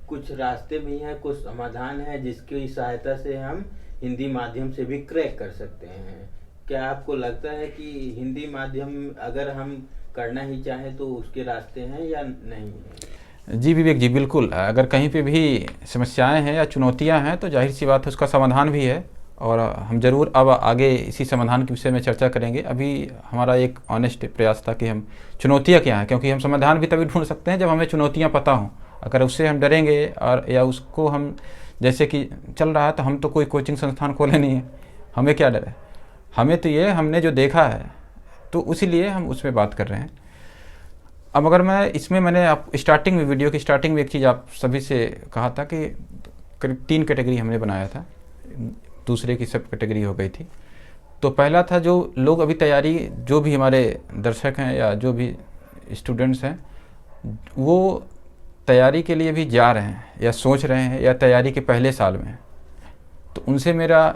कुछ रास्ते भी हैं, कुछ समाधान है जिसकी सहायता से हम हिंदी माध्यम से भी क्रैक कर सकते हैं। क्या आपको लगता है कि हिंदी माध्यम अगर हम करना ही चाहें तो उसके रास्ते हैं या नहीं है? जी विवेक जी, बिल्कुल। अगर कहीं पे भी समस्याएं हैं या चुनौतियां हैं तो जाहिर सी बात है उसका समाधान भी है, और हम ज़रूर अब आगे इसी समाधान के विषय में चर्चा करेंगे। अभी हमारा एक ऑनेस्ट प्रयास था कि हम चुनौतियां क्या हैं, क्योंकि हम समाधान भी तभी ढूंढ सकते हैं जब हमें चुनौतियां पता हों। अगर उससे हम डरेंगे और या उसको हम, जैसे कि चल रहा है तो हम तो कोई कोचिंग संस्थान खोले नहीं है, हमें क्या डर है। हमें तो ये हमने जो देखा है तो इसीलिए हम उसमें बात कर रहे हैं। अब अगर मैंने आप स्टार्टिंग में, वीडियो की स्टार्टिंग में एक चीज़ आप सभी से कहा था कि करीब 3 कैटेगरी हमने बनाया था, दूसरे की सब कैटेगरी हो गई थी। तो पहला था जो लोग अभी तैयारी, जो भी हमारे दर्शक हैं या जो भी स्टूडेंट्स हैं वो तैयारी के लिए भी जा रहे हैं या सोच रहे हैं या तैयारी के पहले साल में हैं, तो उनसे मेरा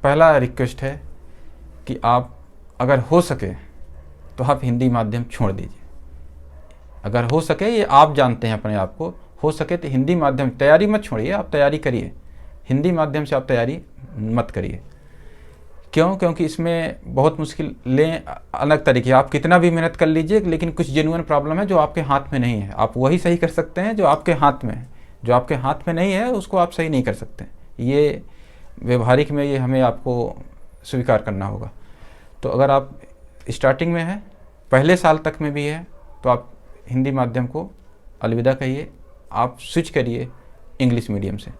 पहला रिक्वेस्ट है कि आप अगर हो सके तो आप हिंदी माध्यम छोड़ दीजिए। अगर हो सके, ये आप जानते हैं अपने आप को, हो सके तो हिंदी माध्यम तैयारी मत छोड़िए, आप तैयारी करिए, हिंदी माध्यम से आप तैयारी मत करिए। क्यों? क्योंकि इसमें बहुत मुश्किल लें, अलग तरीके, आप कितना भी मेहनत कर लीजिए लेकिन कुछ जेन्युइन प्रॉब्लम है जो आपके हाथ में नहीं है। आप वही सही कर सकते हैं जो आपके हाथ में है, जो आपके हाथ में नहीं है उसको आप सही नहीं कर सकते। ये व्यवहारिक में ये हमें आपको स्वीकार करना होगा। तो अगर आप स्टार्टिंग में हैं, पहले साल तक में भी है, तो आप हिंदी माध्यम को अलविदा कहिए, आप स्विच करिए इंग्लिश मीडियम से।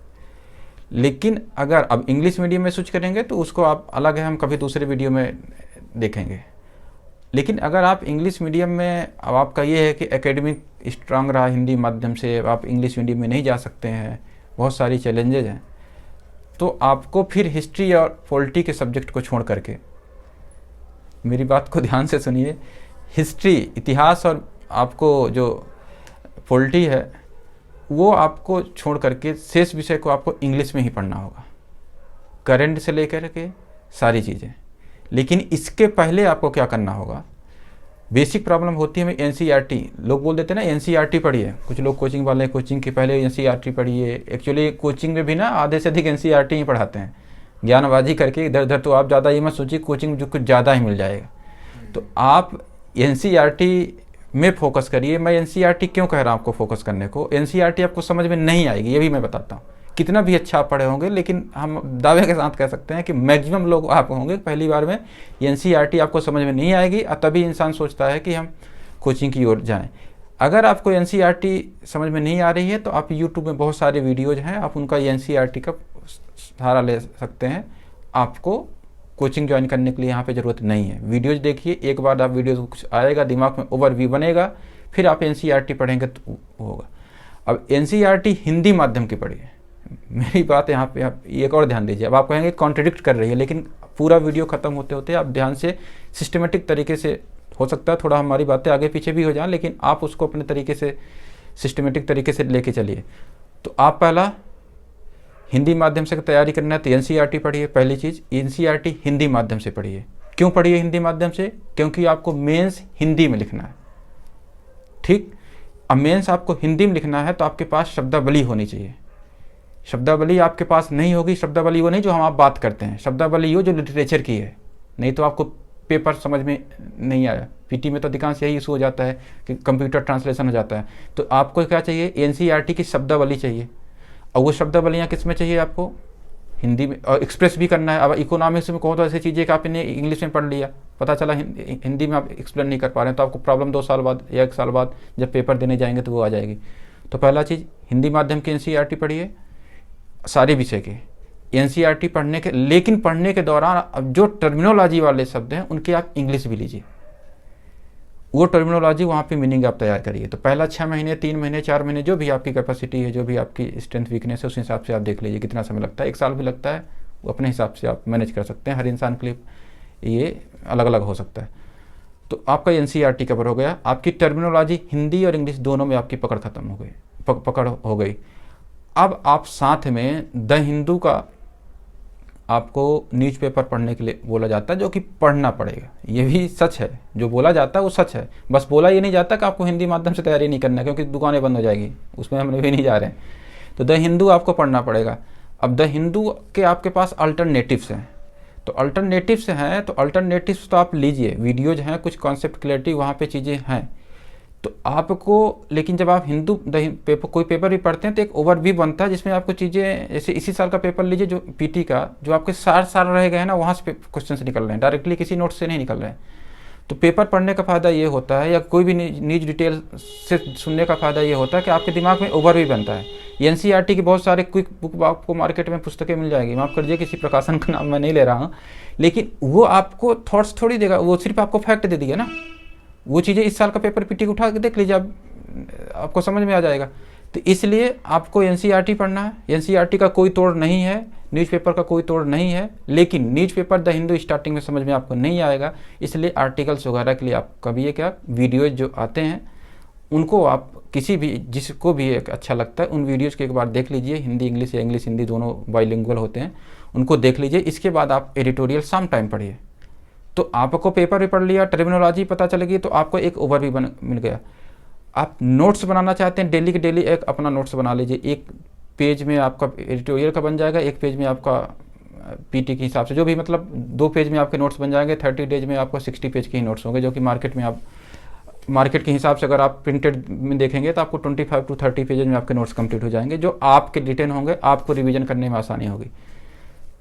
लेकिन अगर अब इंग्लिश मीडियम में स्विच करेंगे तो उसको आप अलग है, हम कभी दूसरे वीडियो में देखेंगे। लेकिन अगर आप इंग्लिश मीडियम में, अब आपका ये है कि एकेडमिक स्ट्रांग रहा हिंदी माध्यम से, आप इंग्लिश मीडियम में नहीं जा सकते हैं, बहुत सारी चैलेंजेज हैं, तो आपको फिर हिस्ट्री और पॉलिटी के सब्जेक्ट को छोड़ करके, मेरी बात को ध्यान से सुनिए, हिस्ट्री, इतिहास और आपको जो पॉलिटी है वो आपको छोड़ करके शेष विषय को आपको इंग्लिश में ही पढ़ना होगा, करंट से लेकर के सारी चीज़ें। लेकिन इसके पहले आपको क्या करना होगा, बेसिक प्रॉब्लम होती है हमें एनसीईआरटी, लोग बोल देते हैं ना एनसीईआरटी पढ़िए, कुछ लोग कोचिंग वाले कोचिंग के पहले एनसीईआरटी पढ़िए। एक्चुअली कोचिंग में भी ना आधे से अधिक एनसीईआरटी ही पढ़ाते हैं, ज्ञानबाजी करके इधर उधर। तो आप ज़्यादा ये मत सोचिए कोचिंग में जो कुछ ज़्यादा ही मिल जाएगा। तो आप एनसीईआरटी में फोकस करिए। मैं एनसीईआरटी क्यों कह रहा हूँ आपको फोकस करने को, एनसीईआरटी आपको समझ में नहीं आएगी, ये भी मैं बताता हूँ। कितना भी अच्छा आप पढ़े होंगे, लेकिन हम दावे के साथ कह सकते हैं कि मैक्सिमम लोग आप होंगे पहली बार में एनसीईआरटी आपको समझ में नहीं आएगी, और तभी इंसान सोचता है कि हम कोचिंग की ओर जाएं। अगर आपको एनसीईआरटी समझ में नहीं आ रही है तो आप यूट्यूब में बहुत सारे वीडियोज़ हैं, आप उनका एनसीईआरटी का सहारा ले सकते हैं। आपको कोचिंग ज्वाइन करने के लिए यहाँ पे ज़रूरत नहीं है। वीडियोज़ देखिए, एक बार आप वीडियोज़ कुछ आएगा दिमाग में, ओवरव्यू बनेगा, फिर आप एनसीईआरटी पढ़ेंगे तो होगा। अब एनसीईआरटी हिंदी माध्यम की पढ़िए। मेरी बात यहाँ पे आप एक और ध्यान दीजिए। अब आप कहेंगे कॉन्ट्रडिक्ट कर रही है, लेकिन पूरा वीडियो ख़त्म होते होते आप ध्यान से सिस्टमेटिक तरीके से, हो सकता है थोड़ा हमारी बातें आगे पीछे भी हो जाएं, लेकिन आप उसको अपने तरीके से सिस्टमेटिक तरीके से लेके चलिए। तो आप पहला हिंदी माध्यम से तैयारी करना है तो एनसीईआरटी पढ़िए। पहली चीज़, एनसीईआरटी हिंदी माध्यम से पढ़िए। क्यों पढ़िए हिंदी माध्यम से? क्योंकि आपको मेंस हिंदी में लिखना है, ठीक। अब मेंस आपको हिंदी में लिखना है तो आपके पास शब्दावली होनी चाहिए। शब्दावली आपके पास नहीं होगी, शब्दावली वो नहीं जो हम आप बात करते हैं, शब्दावली वो जो लिटरेचर की है, नहीं तो आपको पेपर समझ में नहीं आया। पीटी में तो अधिकांश यही इशू हो जाता है कि कंप्यूटर ट्रांसलेशन हो जाता है। तो आपको क्या चाहिए, एनसीईआरटी की शब्दावली चाहिए, और वो शब्दावलियाँ किस में चाहिए आपको, हिंदी में, और एक्सप्रेस भी करना है। अब इकोनॉमिक्स में कहो तो ऐसी चीज़ें कि आपने इंग्लिश में पढ़ लिया, पता चला हिंदी में आप एक्सप्लेन नहीं कर पा रहे हैं, तो आपको प्रॉब्लम 2 साल बाद या 1 साल बाद जब पेपर देने जाएंगे तो वो आ जाएगी। तो पहला चीज़, हिंदी माध्यम की एनसीईआरटी पढ़िए सारे विषय के। एनसीईआरटी पढ़ने के, लेकिन पढ़ने के दौरान अब जो टर्मिनोलॉजी वाले शब्द हैं उनके आप इंग्लिश भी लीजिए, वो टर्मिनोलॉजी वहाँ पे मीनिंग आप तैयार करिए। तो पहला 6 महीने, 3 महीने, 4 महीने, जो भी आपकी कैपेसिटी है, जो भी आपकी स्ट्रेंथ वीकनेस है, उस हिसाब से आप देख लीजिए कितना समय लगता है। 1 साल भी लगता है, वो अपने हिसाब से आप मैनेज कर सकते हैं। हर इंसान के लिए ये अलग अलग हो सकता है। तो आपका एनसीईआरटी कवर हो गया। आपकी टर्मिनोलॉजी हिंदी और इंग्लिश दोनों में आपकी पकड़ खत्म हो गई, पकड़ हो गई। अब आप साथ में द हिंदू का आपको न्यूज़पेपर पढ़ने के लिए बोला जाता है, जो कि पढ़ना पड़ेगा। ये भी सच है, जो बोला जाता है वो सच है। बस बोला ये नहीं जाता कि आपको हिंदी माध्यम से तैयारी नहीं करना है, क्योंकि दुकानें बंद हो जाएगी, उसमें हम भी नहीं जा रहे हैं। तो द हिंदू आपको पढ़ना पड़ेगा। अब द हिंदू के आपके पास अल्टरनेटिव्स हैं, तो अल्टरनेटिव्स हैं, तो अल्टरनेटिव्स तो आप लीजिए, वीडियोज हैं, कुछ कॉन्सेप्ट क्लैरिटी वहाँ पे चीज़ें हैं। तो आपको, लेकिन जब आप हिंदू पेपर कोई पेपर भी पढ़ते हैं तो एक ओवरव्यू बनता है, जिसमें आपको चीज़ें, जैसे इसी साल का पेपर लीजिए जो पीटी का, जो आपके 60 साल रह गए हैं ना, वहाँ से क्वेश्चन निकल रहे हैं, डायरेक्टली किसी नोट से नहीं निकल रहे हैं। तो पेपर पढ़ने का फ़ायदा ये होता है, या कोई भी न्यूज डिटेल से सुनने का फ़ायदा ये होता है कि आपके दिमाग में ओवरव्यू बनता है। एनसीईआरटी के बहुत सारे क्विक बुक आपको मार्केट में पुस्तकें मिल जाएगी, माफ़ कर दीजिए किसी प्रकाशन का नाम मैं नहीं ले रहा हूँ, लेकिन वो आपको थॉट्स थोड़ी देगा, वो सिर्फ आपको फैक्ट दे दिया ना। वो चीज़ें इस साल का पेपर पीटी को उठा के देख लीजिए, आपको समझ में आ जाएगा। तो इसलिए आपको एनसीईआरटी पढ़ना है। एनसीईआरटी का कोई तोड़ नहीं है, न्यूज़पेपर का कोई तोड़ नहीं है, लेकिन न्यूज़पेपर द हिंदू स्टार्टिंग में समझ में आपको नहीं आएगा, इसलिए आर्टिकल्स वगैरह के लिए आप कभी ये क्या वीडियोज जो आते हैं उनको आप किसी भी, जिसको भी एक अच्छा लगता है, उन वीडियोज़ को एक बार देख लीजिए। हिंदी इंग्लिश या इंग्लिश हिंदी दोनों बाइलिंगुअल होते हैं, उनको देख लीजिए। इसके बाद आप एडिटोरियल शाम टाइम पढ़िए, तो आपको पेपर भी पढ़ लिया, टर्मिनोलॉजी पता चलेगी, तो आपको एक ओवरव्यू मिल गया। आप नोट्स बनाना चाहते हैं, डेली के डेली एक अपना नोट्स बना लीजिए। एक पेज में आपका एडिटोरियल का बन जाएगा, एक पेज में आपका पीटी के हिसाब से, जो भी मतलब 2 पेज में आपके नोट्स बन जाएंगे। 30 डेज में आपको 60 पेज के ही नोट्स होंगे, जो कि मार्केट में आप मार्केट के हिसाब से अगर आप प्रिंटेड में देखेंगे तो आपको 25 to 30 पेजेज में आपके नोट्स कंप्लीट हो जाएंगे, जो आपके रिटेन होंगे, आपको रिवीजन करने में आसानी होगी।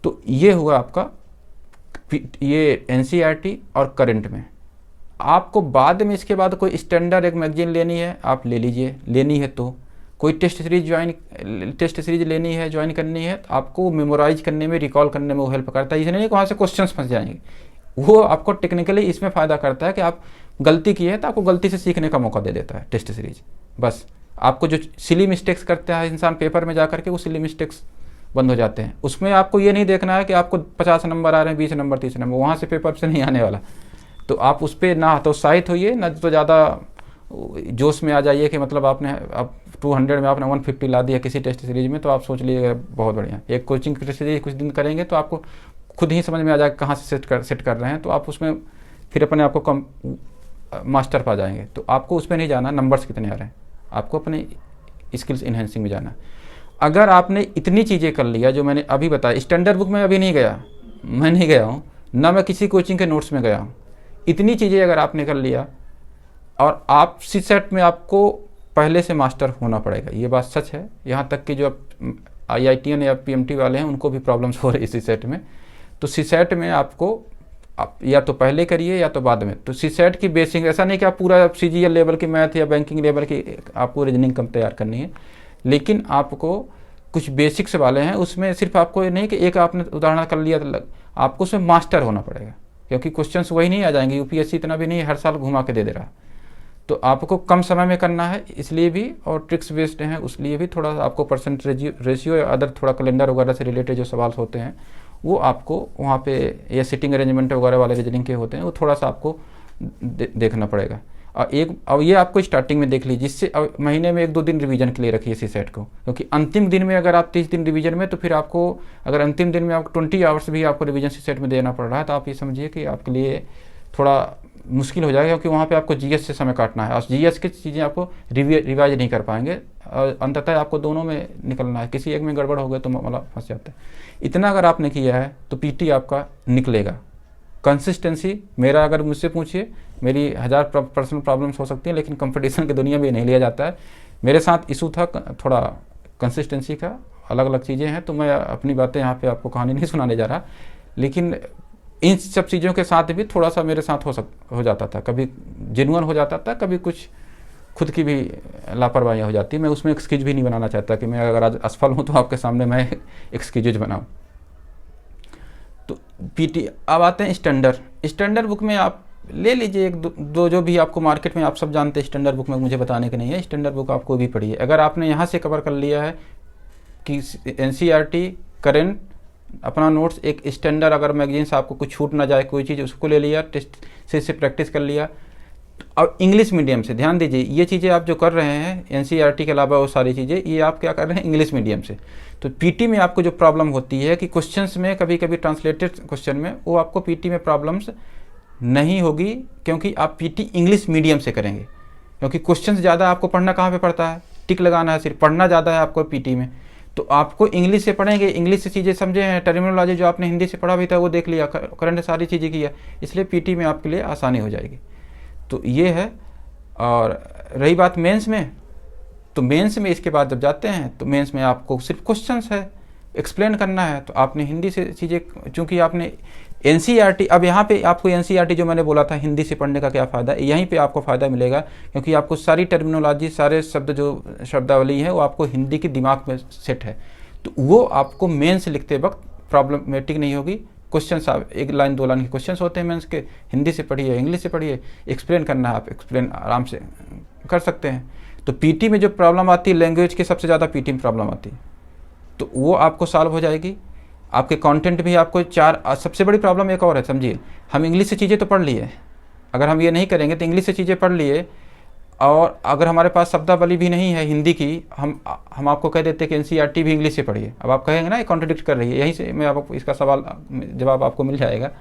तो ये हुआ आपका ये एनसीईआरटी और करंट में। आपको बाद में इसके बाद कोई स्टैंडर्ड एक मैगजीन लेनी है, आप ले लीजिए, लेनी है तो कोई टेस्ट सीरीज लेनी है, ज्वाइन करनी है, तो आपको मेमोराइज करने में, रिकॉल करने में वो हेल्प करता है। इसलिए नहीं कि वहाँ से क्वेश्चंस फंस जाएंगे, वो आपको टेक्निकली इसमें फ़ायदा करता है कि आप गलती की है तो आपको गलती से सीखने का मौका दे देता है टेस्ट सीरीज। बस आपको जो सिली मिस्टेक्स करता है इंसान पेपर में जा करके, वो सिली मिस्टेक्स बंद हो जाते हैं। उसमें आपको ये नहीं देखना है कि आपको 50 नंबर आ रहे हैं, 20 नंबर, 30 नंबर, वहाँ से पेपर से नहीं आने वाला। तो आप उस पर ना हतोत्साहित होइए, ना तो ज़्यादा जोश में आ जाइए कि मतलब आप 200 में आपने 150 ला दिया किसी टेस्ट सीरीज में, तो आप सोच लीजिएगा बहुत बढ़िया। एक कोचिंग टेस्ट सीरीज कुछ दिन करेंगे तो आपको खुद ही समझ में आ जाएगा कहाँ से सेट कर रहे हैं, तो आप उसमें फिर अपने आप को कम मास्टर पा जाएंगे। तो आपको उसमें नहीं जाना नंबर्स कितने आ रहे हैं, आपको अपने स्किल्स इन्हेंसिंग में जाना। अगर आपने इतनी चीज़ें कर लिया जो मैंने अभी बताया, स्टैंडर्ड बुक में अभी नहीं गया, मैं नहीं गया हूँ, ना मैं किसी कोचिंग के नोट्स में गया हूँ, इतनी चीज़ें अगर आपने कर लिया, और आप सीसेट में आपको पहले से मास्टर होना पड़ेगा, ये बात सच है। यहाँ तक कि जो IITian या PMT वाले हैं उनको भी प्रॉब्लम्स हो रही है सीसेट में। तो सीसेट में आपको आप या तो पहले करिए या तो बाद में। तो सीसेट की बेसिक, ऐसा नहीं कि आप पूरा CGL लेवल की मैथ या बैंकिंग लेवल की आपको रीजनिंग कम तैयार करनी है, लेकिन आपको कुछ बेसिक्स वाले हैं, उसमें सिर्फ आपको ये नहीं कि एक आपने उदाहरण कर लिया तो आपको उसमें मास्टर होना पड़ेगा, क्योंकि क्वेश्चंस वही नहीं आ जाएंगे। UPSC इतना भी नहीं हर साल घुमा के दे रहा, तो आपको कम समय में करना है इसलिए भी, और ट्रिक्स बेस्ड हैं उसलिए भी थोड़ा आपको परसेंटेज रेशियो या अदर थोड़ा कैलेंडर वगैरह से रिलेटेड जो सवाल होते हैं वो आपको वहाँ पे, या सिटिंग अरेंजमेंट वगैरह वाले रीजनिंग के होते हैं, वो थोड़ा सा आपको देखना पड़ेगा। और ये आपको स्टार्टिंग में देख लीजिए, जिससे महीने में 1-2 दिन रिवीजन के लिए रखिए सीसेट को, क्योंकि अंतिम दिन में अगर आप 30 दिन रिवीजन में, तो फिर आपको अगर अंतिम दिन में आपको 20 आवर्स भी आपको रिवीजन सीसेट में देना पड़ रहा है, तो आप ये समझिए कि आपके लिए थोड़ा मुश्किल हो जाएगा, क्योंकि वहाँ पे आपको GS से समय काटना है, और GS की चीज़ें आपको रिवाइज नहीं कर पाएंगे, और अंततः आपको दोनों में निकलना है, किसी एक में गड़बड़ हो गए तो मामला फंस जाता है। इतना अगर आपने किया है तो PT आपका निकलेगा। कंसिस्टेंसी, मेरा अगर मुझसे पूछिए, मेरी 1000 पर्सनल प्रॉब्लम्स हो सकती हैं, लेकिन कंपटीशन की दुनिया में नहीं लिया जाता है। मेरे साथ इशू था थोड़ा कंसिस्टेंसी का, अलग अलग चीज़ें हैं, तो मैं अपनी बातें यहाँ पे आपको कहानी नहीं सुनाने जा रहा, लेकिन इन सब चीज़ों के साथ भी थोड़ा सा मेरे साथ हो जाता था, कभी जेन्युइन हो जाता था, कभी कुछ खुद की भी लापरवाही हो जाती। मैं उसमें एक्सक्यूज भी नहीं बनाना चाहता कि मैं अगर आज असफल हूँ तो आपके सामने मैं एक्सक्यूज बनाऊँ। तो PT, अब आते हैं स्टैंडर्ड बुक में आप ले लीजिए 1-2 जो भी आपको मार्केट में आप सब जानते हैं। स्टैंडर्ड बुक में मुझे बताने की नहीं है, स्टैंडर्ड बुक आपको भी पढ़िए। अगर आपने यहाँ से कवर कर लिया है कि NCERT, करंट अपना नोट्स एक स्टैंडर्ड, अगर मैगजीन से आपको कुछ छूट ना जाए कोई चीज़, उसको ले लिया, टेस्ट से प्रैक्टिस कर लिया। और इंग्लिश मीडियम से ध्यान दीजिए, ये चीज़ें आप जो कर रहे हैं एनसीईआरटी के अलावा वो सारी चीज़ें, ये आप क्या कर रहे हैं इंग्लिश मीडियम से। तो पीटी में आपको जो प्रॉब्लम होती है कि क्वेश्चंस में कभी कभी ट्रांसलेटेड क्वेश्चन में, वो आपको पीटी में प्रॉब्लम्स नहीं होगी, क्योंकि आप पीटी इंग्लिश मीडियम से करेंगे। क्योंकि क्वेश्चंस ज़्यादा आपको पढ़ना कहाँ पे पड़ता है, टिक लगाना है, सिर्फ पढ़ना ज़्यादा है आपको पीटी में। तो आपको इंग्लिश से पढ़ेंगे, इंग्लिश से चीज़ें समझे हैं, टर्मिनोलॉजी जो आपने हिंदी से पढ़ा भी था वो देख लिया, करंट सारी चीज़ें किया, इसलिए पीटी में आपके लिए आसानी हो जाएगी। तो ये है। और रही बात मेंस में, तो मेंस में इसके बाद जब जाते हैं तो मेंस में आपको सिर्फ क्वेश्चंस है, एक्सप्लेन करना है। तो आपने हिंदी से चीज़ें, चूँकि आपने एनसीईआरटी, अब यहाँ पे आपको एनसीईआरटी जो मैंने बोला था हिंदी से पढ़ने का क्या फ़ायदा है, यहीं पे आपको फ़ायदा मिलेगा, क्योंकि आपको सारी टर्मिनोलॉजी, सारे शब्द जो शब्दावली है वो आपको हिंदी की दिमाग में सेट है। तो वो आपको मेंस लिखते वक्त प्रॉब्लमेटिक नहीं होगी। क्वेश्चन आप 1 लाइन 2 लाइन के क्वेश्चन होते हैं मेंस के, हिंदी से पढ़िए इंग्लिश से पढ़िए, एक्सप्लेन करना है, आप एक्सप्लेन आराम से कर सकते हैं। तो पीटी में जो प्रॉब्लम आती है लैंग्वेज की, सबसे ज़्यादा पीटी में प्रॉब्लम आती है, तो वो आपको सॉल्व हो जाएगी। आपके कंटेंट भी आपको सबसे बड़ी प्रॉब्लम एक और है, समझिए, हम इंग्लिश से चीज़ें तो पढ़ लिए, अगर हम ये नहीं करेंगे तो इंग्लिश से चीज़ें पढ़ लिए, और अगर हमारे पास शब्दावली भी नहीं है हिंदी की, हम आपको कह देते हैं कि एनसीईआरटी भी इंग्लिश से पढ़िए। अब आप कहेंगे ना ये कॉन्ट्रडिक्ट कर रही है, यहीं से मैं आपको इसका सवाल जवाब आपको मिल जाएगा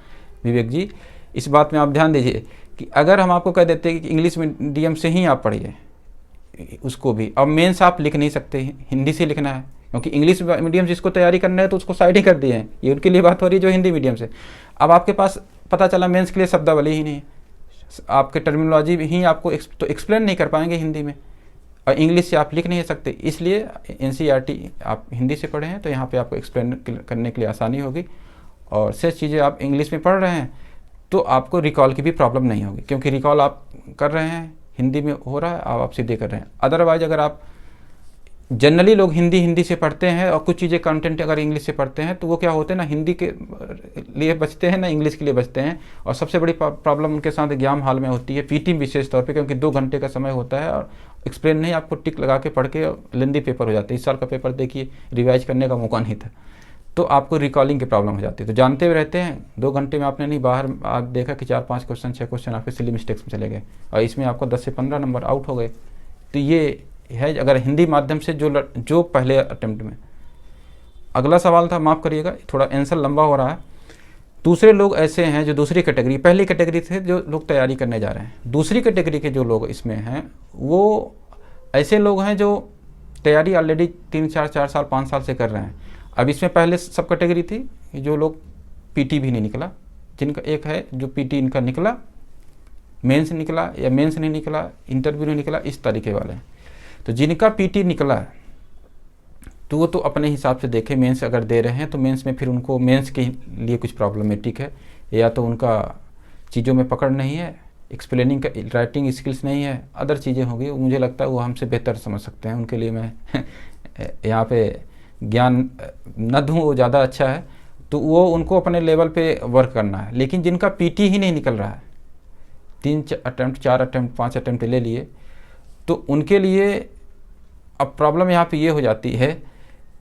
विवेक जी। इस बात में आप ध्यान दीजिए कि अगर हम आपको कह देते हैं कि इंग्लिश मीडियम से ही आप पढ़िए उसको भी, अब मेंस आप लिख नहीं सकते, हिंदी से लिखना है, क्योंकि इंग्लिश मीडियम जिसको तैयारी करना है तो उसको साइड ही कर दिए हैं, ये उनके लिए बात हो रही है जो हिंदी मीडियम से। अब आपके पास पता चला मेंस के लिए शब्दावली ही नहीं, आपके टर्मिनोलॉजी ही आपको तो एक्सप्लेन नहीं कर पाएंगे हिंदी में, और इंग्लिश से आप लिख नहीं सकते, इसलिए एनसीईआरटी आप हिंदी से पढ़े हैं तो यहाँ पे आपको एक्सप्लेन करने के लिए आसानी होगी। और शेष चीज़ें आप इंग्लिश में पढ़ रहे हैं तो आपको रिकॉल की भी प्रॉब्लम नहीं होगी, क्योंकि रिकॉल आप कर रहे हैं हिंदी में हो रहा है, आप सीधे कर रहे हैं। अदरवाइज अगर आप जनरली लोग हिंदी से पढ़ते हैं और कुछ चीज़ें कंटेंट अगर इंग्लिश से पढ़ते हैं तो वो क्या होते हैं ना, हिंदी के लिए बचते हैं ना इंग्लिश के लिए बचते हैं। और सबसे बड़ी प्रॉब्लम उनके साथ एग्जाम हॉल में होती है, पीटी विशेष तौर पे, क्योंकि 2 घंटे का समय होता है और एक्सप्लेन नहीं, आपको टिक लगा के पढ़ के लेंदी पेपर हो जाते हैं। इस साल का पेपर देखिए, रिवाइज करने का मौका नहीं था, तो आपको रिकॉलिंग की प्रॉब्लम हो जाती है। तो जानते हुए रहते हैं 2 घंटे में आपने नहीं, बाहर आप देखा कि 4-5 क्वेश्चन 6 क्वेश्चन आपके सिली मिस्टेक्स में चले गए, और इसमें आपको 10 से 15 नंबर आउट हो गए। तो ये है अगर हिंदी माध्यम से जो पहले अटेम्प्ट में। अगला सवाल था, माफ़ करिएगा थोड़ा आंसर लंबा हो रहा है। दूसरे लोग ऐसे हैं जो दूसरी कैटेगरी, पहली कैटेगरी से जो लोग तैयारी करने जा रहे हैं, दूसरी कैटेगरी के जो लोग इसमें हैं वो ऐसे लोग हैं जो तैयारी ऑलरेडी 3-4 साल 5 साल से कर रहे हैं। अब इसमें पहले सब कैटेगरी थी जो लोग पीटी भी नहीं निकला, जिनका एक है जो पीटी इनका निकला, मेंस निकला या मेंस नहीं निकला, इंटरव्यू नहीं निकला, इस तरीके वाले हैं। तो जिनका पीटी निकला तो वो तो अपने हिसाब से देखें, मेंस अगर दे रहे हैं तो मेंस में फिर उनको मेंस के लिए कुछ प्रॉब्लमेटिक है, या तो उनका चीज़ों में पकड़ नहीं है, एक्सप्लेनिंग का राइटिंग स्किल्स नहीं है, अदर चीज़ें होंगी, मुझे लगता है वो हमसे बेहतर समझ सकते हैं, उनके लिए मैं यहाँ पे ज्ञान न दूँ वो ज़्यादा अच्छा है। तो वो उनको अपने लेवल पे वर्क करना है। लेकिन जिनका पीटी ही नहीं निकल रहा है, 3 अटैम्प्ट 4 अटैम्प्ट 5 अटैम्प्ट ले लिए, तो उनके लिए अब प्रॉब्लम यहाँ पे ये हो जाती है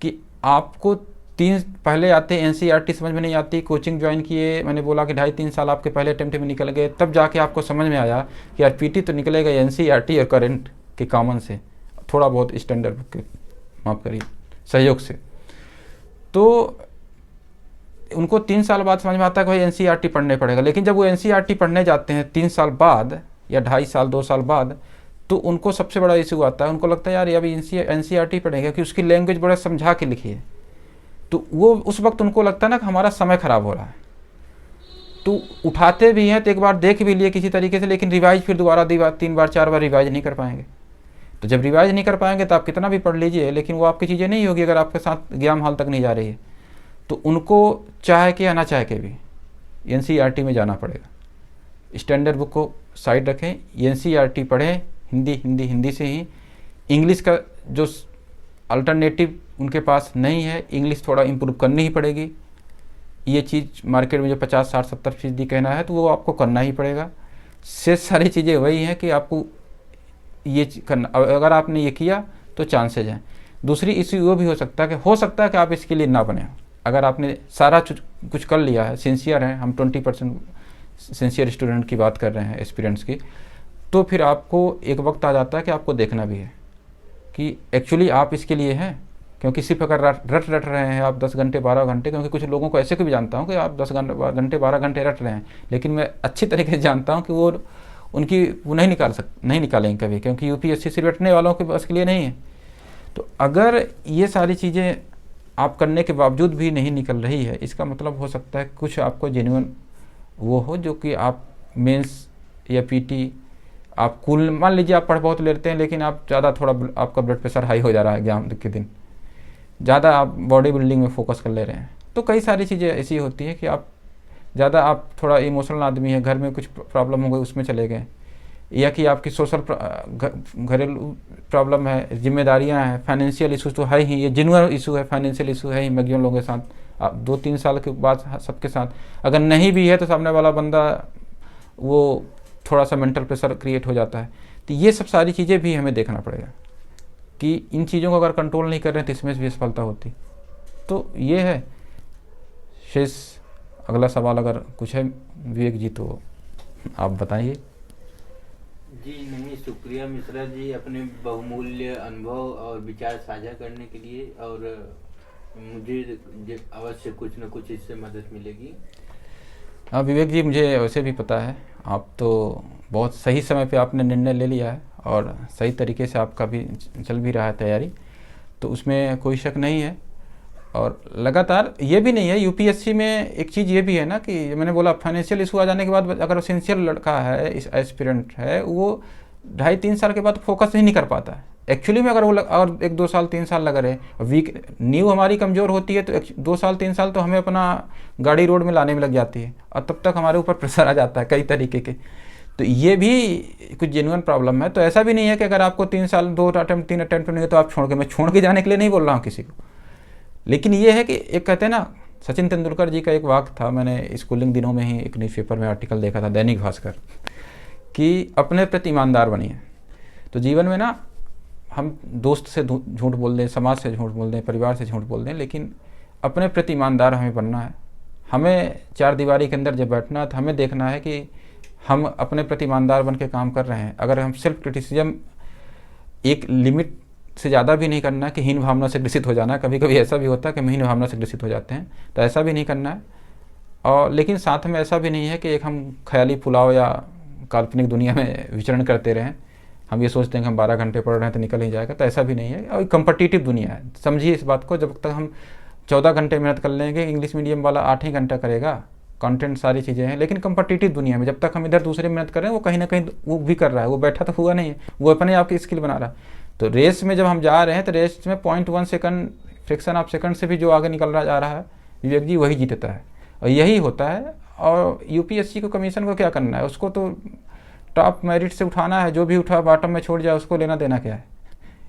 कि आपको 3 पहले आते एनसीईआरटी समझ में नहीं आती, कोचिंग ज्वाइन किए, मैंने बोला कि 2.5-3 साल आपके पहले अटेम्प्ट में निकल गए, तब जाके आपको समझ में आया कि यार पीटी तो निकलेगा एनसीईआरटी और करंट के कॉमन से, थोड़ा बहुत स्टैंडर्ड बुक के माफ़ करिए सहयोग से। तो उनको 3 साल बाद समझ में आता है कि भाई एनसीईआरटी पढ़ने पड़ेगा। लेकिन जब वो एनसीईआरटी पढ़ने जाते हैं 3 साल बाद या 2.5 साल 2 साल बाद, तो उनको सबसे बड़ा इशू आता है, उनको लगता है यार ये अभी एनसीईआरटी पढ़ेगा कि उसकी लैंग्वेज बड़ा समझा के लिखी है। तो वो उस वक्त उनको लगता है ना कि हमारा समय ख़राब हो रहा है, तो उठाते भी हैं तो एक बार देख भी लिए किसी तरीके से, लेकिन रिवाइज फिर दोबारा 3 बार 4 बार रिवाइज नहीं कर पाएंगे। तो जब रिवाइज नहीं कर पाएंगे तो आप कितना भी पढ़ लीजिए, लेकिन वो आपकी चीज़ें नहीं होगी अगर आपके साथ एग्जाम हॉल तक नहीं जा रही है। तो उनको चाहे के या ना चाहे के भी एनसीईआरटी में जाना पड़ेगा। स्टैंडर्ड बुक को साइड रखें, एनसीईआरटी पढ़ें, हिंदी से ही। इंग्लिश का जो अल्टरनेटिव उनके पास नहीं है, इंग्लिश थोड़ा इम्प्रूव करनी ही पड़ेगी। ये चीज़ मार्केट में जो 50-60-70% कहना है तो वो आपको करना ही पड़ेगा। से सारी चीज़ें वही हैं कि आपको ये करना, अगर आपने ये किया तो चांसेज हैं। दूसरी इशू वो भी हो सकता है कि आप इसके लिए ना बने हो, अगर आपने सारा कुछ कर लिया है, सिंसियर है, हम 20% सिंसियर स्टूडेंट की बात कर रहे हैं, एस्पिरेंट्स की, तो फिर आपको एक वक्त आ जाता है कि आपको देखना भी है कि एक्चुअली आप इसके लिए हैं। क्योंकि सिर्फ अगर रट रहे हैं आप 10 घंटे 12 घंटे, क्योंकि कुछ लोगों को ऐसे को भी जानता हूँ कि आप 10 घंटे 12 घंटे रट रहे हैं, लेकिन मैं अच्छी तरीके से जानता हूँ कि वो नहीं निकालेंगे कभी, क्योंकि यूपीएससी सिर्फ रटने वालों के बस के लिए नहीं है। तो अगर ये सारी चीज़ें आप करने के बावजूद भी नहीं निकल रही है, इसका मतलब हो सकता है कुछ आपको जेन्युइन वो हो, जो कि आप मेंस या पीटी आप कूल, मान लीजिए आप पढ़ बहुत लेते हैं, लेकिन आप ज़्यादा थोड़ा आपका ब्लड प्रेशर हाई हो जा रहा है एग्जाम के दिन, ज़्यादा आप बॉडी बिल्डिंग में फोकस कर ले रहे हैं, तो कई सारी चीज़ें ऐसी होती हैं कि आप थोड़ा इमोशनल आदमी है, घर में कुछ प्रॉब्लम हो गई उसमें चले गए, या कि आपकी सोशल घरेलू प्रॉब्लम है, जिम्मेदारियां हैं, फाइनेंशियल इशू तो है ही, ये जेन्युइन इशू है, फाइनेंशियल इशू है ही मैक्सिमम लोगों के साथ, आप 2-3 साल के बाद सबके साथ, अगर नहीं भी है तो सामने वाला बंदा वो थोड़ा सा मेंटल प्रेशर क्रिएट हो जाता है। तो ये सब सारी चीज़ें भी हमें देखना पड़ेगा कि इन चीज़ों को अगर कंट्रोल नहीं कर रहे हैं तो इसमें भी असफलता होती। तो ये है। शेष अगला सवाल अगर कुछ है विवेक जी तो आप बताइए। जी नहीं, शुक्रिया मिश्रा जी अपने बहुमूल्य अनुभव और विचार साझा करने के लिए, और मुझे अवश्य कुछ न कुछ इससे मदद मिलेगी। हाँ विवेक जी, मुझे वैसे भी पता है, आप तो बहुत सही समय पे आपने निर्णय ले लिया है और सही तरीके से आपका भी चल भी रहा है तैयारी, तो उसमें कोई शक नहीं है। और लगातार ये भी नहीं है, यूपीएससी में एक चीज़ ये भी है ना कि मैंने बोला फाइनेंशियल इशू आ जाने के बाद अगर सिंसियर लड़का है, इस एस्पिरेंट है, वो 2.5-3 साल के बाद फोकस ही नहीं कर पाता है एक्चुअली में। अगर वो और 1-2 साल 3 साल लगा रहे, वीक नींव हमारी कमज़ोर होती है, तो 2 साल 3 साल तो हमें अपना गाड़ी रोड में लाने में लग जाती है, और तब तक हमारे ऊपर प्रेशर आ जाता है कई तरीके के। तो ये भी कुछ जेन्युइन प्रॉब्लम है। तो ऐसा भी नहीं है कि अगर आपको 3 साल 3 अटेम्प्ट नहीं है तो आप मैं छोड़ के जाने के लिए नहीं बोल रहा हूँ किसी को, लेकिन ये है कि एक कहते हैं ना, सचिन तेंदुलकर जी का एक वाक्य था, मैंने स्कूलिंग दिनों में ही एक न्यूज़पेपर में आर्टिकल देखा था, दैनिक भास्कर, कि अपने प्रति ईमानदार बनिए। तो जीवन में ना हम दोस्त से झूठ बोल दें, समाज से झूठ बोल दें, परिवार से झूठ बोल दें, लेकिन अपने प्रति ईमानदार हमें बनना है। हमें 4 दीवारी के अंदर जब बैठना है तो हमें देखना है कि हम अपने प्रति ईमानदार बन के काम कर रहे हैं। अगर हम सेल्फ क्रिटिसिज्म एक लिमिट से ज़्यादा भी नहीं करना है कि हीन भावना से ग्रसित हो जाना है, कभी कभी ऐसा भी होता है कि हम हीन भावना से ग्रसित हो जाते हैं, तो ऐसा भी नहीं करना है। और लेकिन साथ में ऐसा भी नहीं है कि एक हम ख्याली पुलाव या काल्पनिक दुनिया में विचरण करते रहें, हम ये सोचते हैं कि हम 12 घंटे पढ़ रहे हैं तो निकल ही जाएगा, तो ऐसा भी नहीं है। और कम्पटिटिव दुनिया है, समझिए इस बात को। जब तक हम 14 घंटे मेहनत कर लेंगे, इंग्लिश मीडियम वाला 8 ही घंटा करेगा, कंटेंट सारी चीज़ें हैं, लेकिन कम्पटिटिव दुनिया में जब तक हम इधर दूसरे मेहनत कर रहे हैं, वो कहीं ना कहीं वो भी कर रहा है, वो बैठा तो हुआ नहीं है, वो अपने आप की स्किल बना रहा है। तो रेस में जब हम जा रहे हैं तो रेस में 0.1 सेकंड, फ्रैक्शन ऑफ सेकंड से भी जो आगे निकल रहा जा रहा है विवेक जी, वही जीतता है, और यही होता है। और यूपीएससी को, कमीशन को क्या करना है, उसको तो टॉप मेरिट से उठाना है, जो भी उठा बॉटम में छोड़ जाए उसको लेना देना क्या है,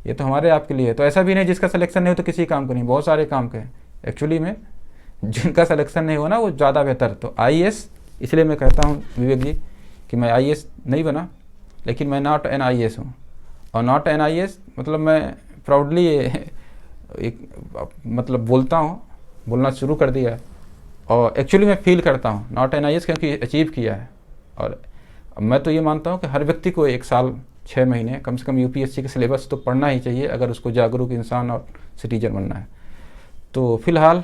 ये तो हमारे आपके लिए है। तो ऐसा भी नहीं जिसका सिलेक्शन नहीं हो तो किसी काम को नहीं, बहुत सारे काम के हैं एक्चुअली में, जिनका सिलेक्शन नहीं हो ना वो ज़्यादा बेहतर। तो आईएएस, इसलिए मैं कहता हूँ विवेक जी कि मैं आईएएस नहीं बना, लेकिन मैं नॉट एन आईएएस हूँ। और नॉट एन आईएएस मतलब मैं प्राउडली एक मतलब बोलना शुरू कर दिया है, और एक्चुअली मैं फील करता हूँ नॉट एन आईएएस, क्योंकि अचीव किया है। और मैं तो ये मानता हूँ कि हर व्यक्ति को 1 साल 6 महीने कम से कम यूपीएससी के सिलेबस तो पढ़ना ही चाहिए, अगर उसको जागरूक इंसान और सिटीजन बनना है। तो फिलहाल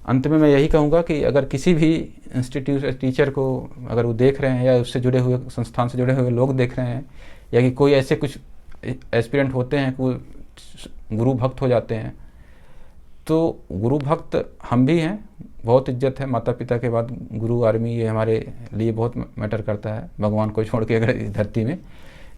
अंत में मैं यही कहूँगा कि अगर किसी भी इंस्टीट्यूट टीचर को अगर वो देख रहे हैं, या उससे जुड़े हुए संस्थान से जुड़े हुए लोग देख रहे हैं, या कि कोई ऐसे कुछ एस्पिरेंट होते हैं कि वो गुरु भक्त हो जाते हैं, तो गुरु भक्त हम भी हैं, बहुत इज्जत है, माता पिता के बाद गुरु आर्मी ये हमारे लिए बहुत मैटर करता है, भगवान को छोड़ के अगर धरती में।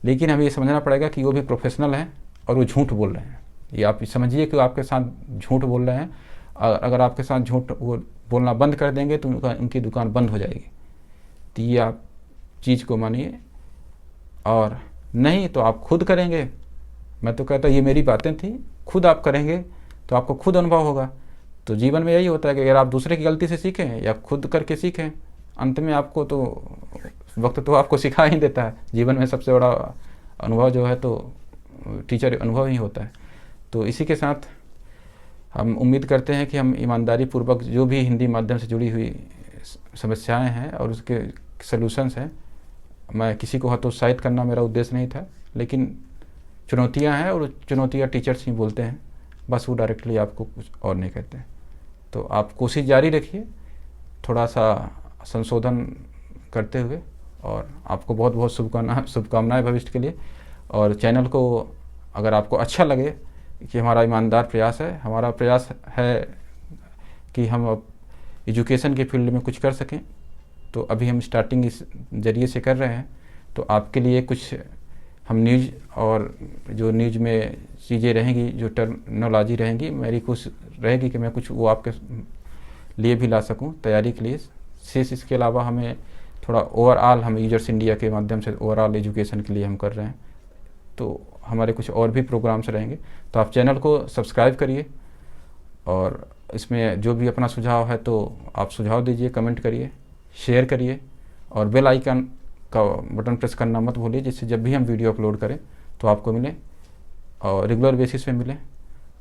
लेकिन हमें ये समझना पड़ेगा कि वो भी प्रोफेशनल हैं और वो झूठ बोल रहे हैं। ये आप समझिए कि वो आपके साथ झूठ बोल रहे हैं, और अगर आपके साथ झूठ वो बोलना बंद कर देंगे तो उनकी दुकान बंद हो जाएगी। तो ये आप चीज़ को मानिए, और नहीं तो आप खुद करेंगे। मैं तो कहता ये मेरी बातें थी, खुद आप करेंगे तो आपको खुद अनुभव होगा। तो जीवन में यही होता है कि अगर आप दूसरे की गलती से सीखें या खुद करके सीखें, अंत में आपको तो वक्त तो आपको सिखा ही देता है। जीवन में सबसे बड़ा अनुभव जो है तो टीचर अनुभव ही होता है। तो इसी के साथ हम उम्मीद करते हैं कि हम ईमानदारी पूर्वक जो भी हिंदी माध्यम से जुड़ी हुई समस्याएं हैं और उसके सलूशंस हैं, मैं किसी को हतोत्साहित करना मेरा उद्देश्य नहीं था, लेकिन चुनौतियां हैं और चुनौतियां टीचर्स ही बोलते हैं, बस वो डायरेक्टली आपको कुछ और नहीं कहते हैं। तो आप कोशिश जारी रखिए, थोड़ा सा संशोधन करते हुए, और आपको बहुत बहुत शुभकामनाएं भविष्य के लिए। और चैनल को अगर आपको अच्छा लगे कि हमारा ईमानदार प्रयास है, हमारा प्रयास है कि हम अब एजुकेशन के फील्ड में कुछ कर सकें, तो अभी हम स्टार्टिंग इस ज़रिए से कर रहे हैं। तो आपके लिए कुछ हम न्यूज़ और जो न्यूज़ में चीज़ें रहेंगी, जो टर्मिनोलॉजी रहेंगी, मेरी कोशिश रहेगी कि मैं कुछ वो आपके लिए भी ला सकूं तैयारी के लिए। शेष इसके अलावा हमें थोड़ा ओवरऑल हम यूजर्स इंडिया के माध्यम से ओवरऑल एजुकेशन के लिए हम कर रहे हैं, तो हमारे कुछ और भी प्रोग्राम्स रहेंगे। तो आप चैनल को सब्सक्राइब करिए, और इसमें जो भी अपना सुझाव है तो आप सुझाव दीजिए, कमेंट करिए, शेयर करिए, और बेल आइकन का बटन प्रेस करना मत भूलिए, जिससे जब भी हम वीडियो अपलोड करें तो आपको मिले और रेगुलर बेसिस पे मिले।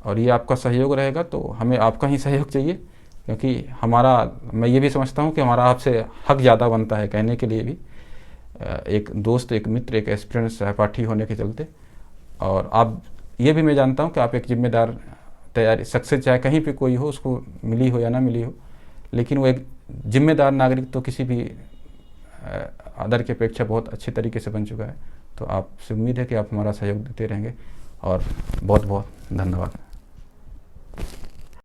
और ये आपका सहयोग रहेगा, तो हमें आपका ही सहयोग चाहिए, क्योंकि मैं ये भी समझता हूँ कि हमारा आपसे हक ज़्यादा बनता है कहने के लिए भी, एक दोस्त, एक मित्र, एक एस्पिरेंट सहपाठी होने के चलते। और आप ये भी मैं जानता हूँ कि आप एक जिम्मेदार तैयारी, सक्सेस चाहे कहीं पे कोई हो, उसको मिली हो या ना मिली हो, लेकिन वो एक जिम्मेदार नागरिक तो किसी भी अदर की अपेक्षा बहुत अच्छे तरीके से बन चुका है। तो आपसे उम्मीद है कि आप हमारा सहयोग देते रहेंगे, और बहुत बहुत धन्यवाद।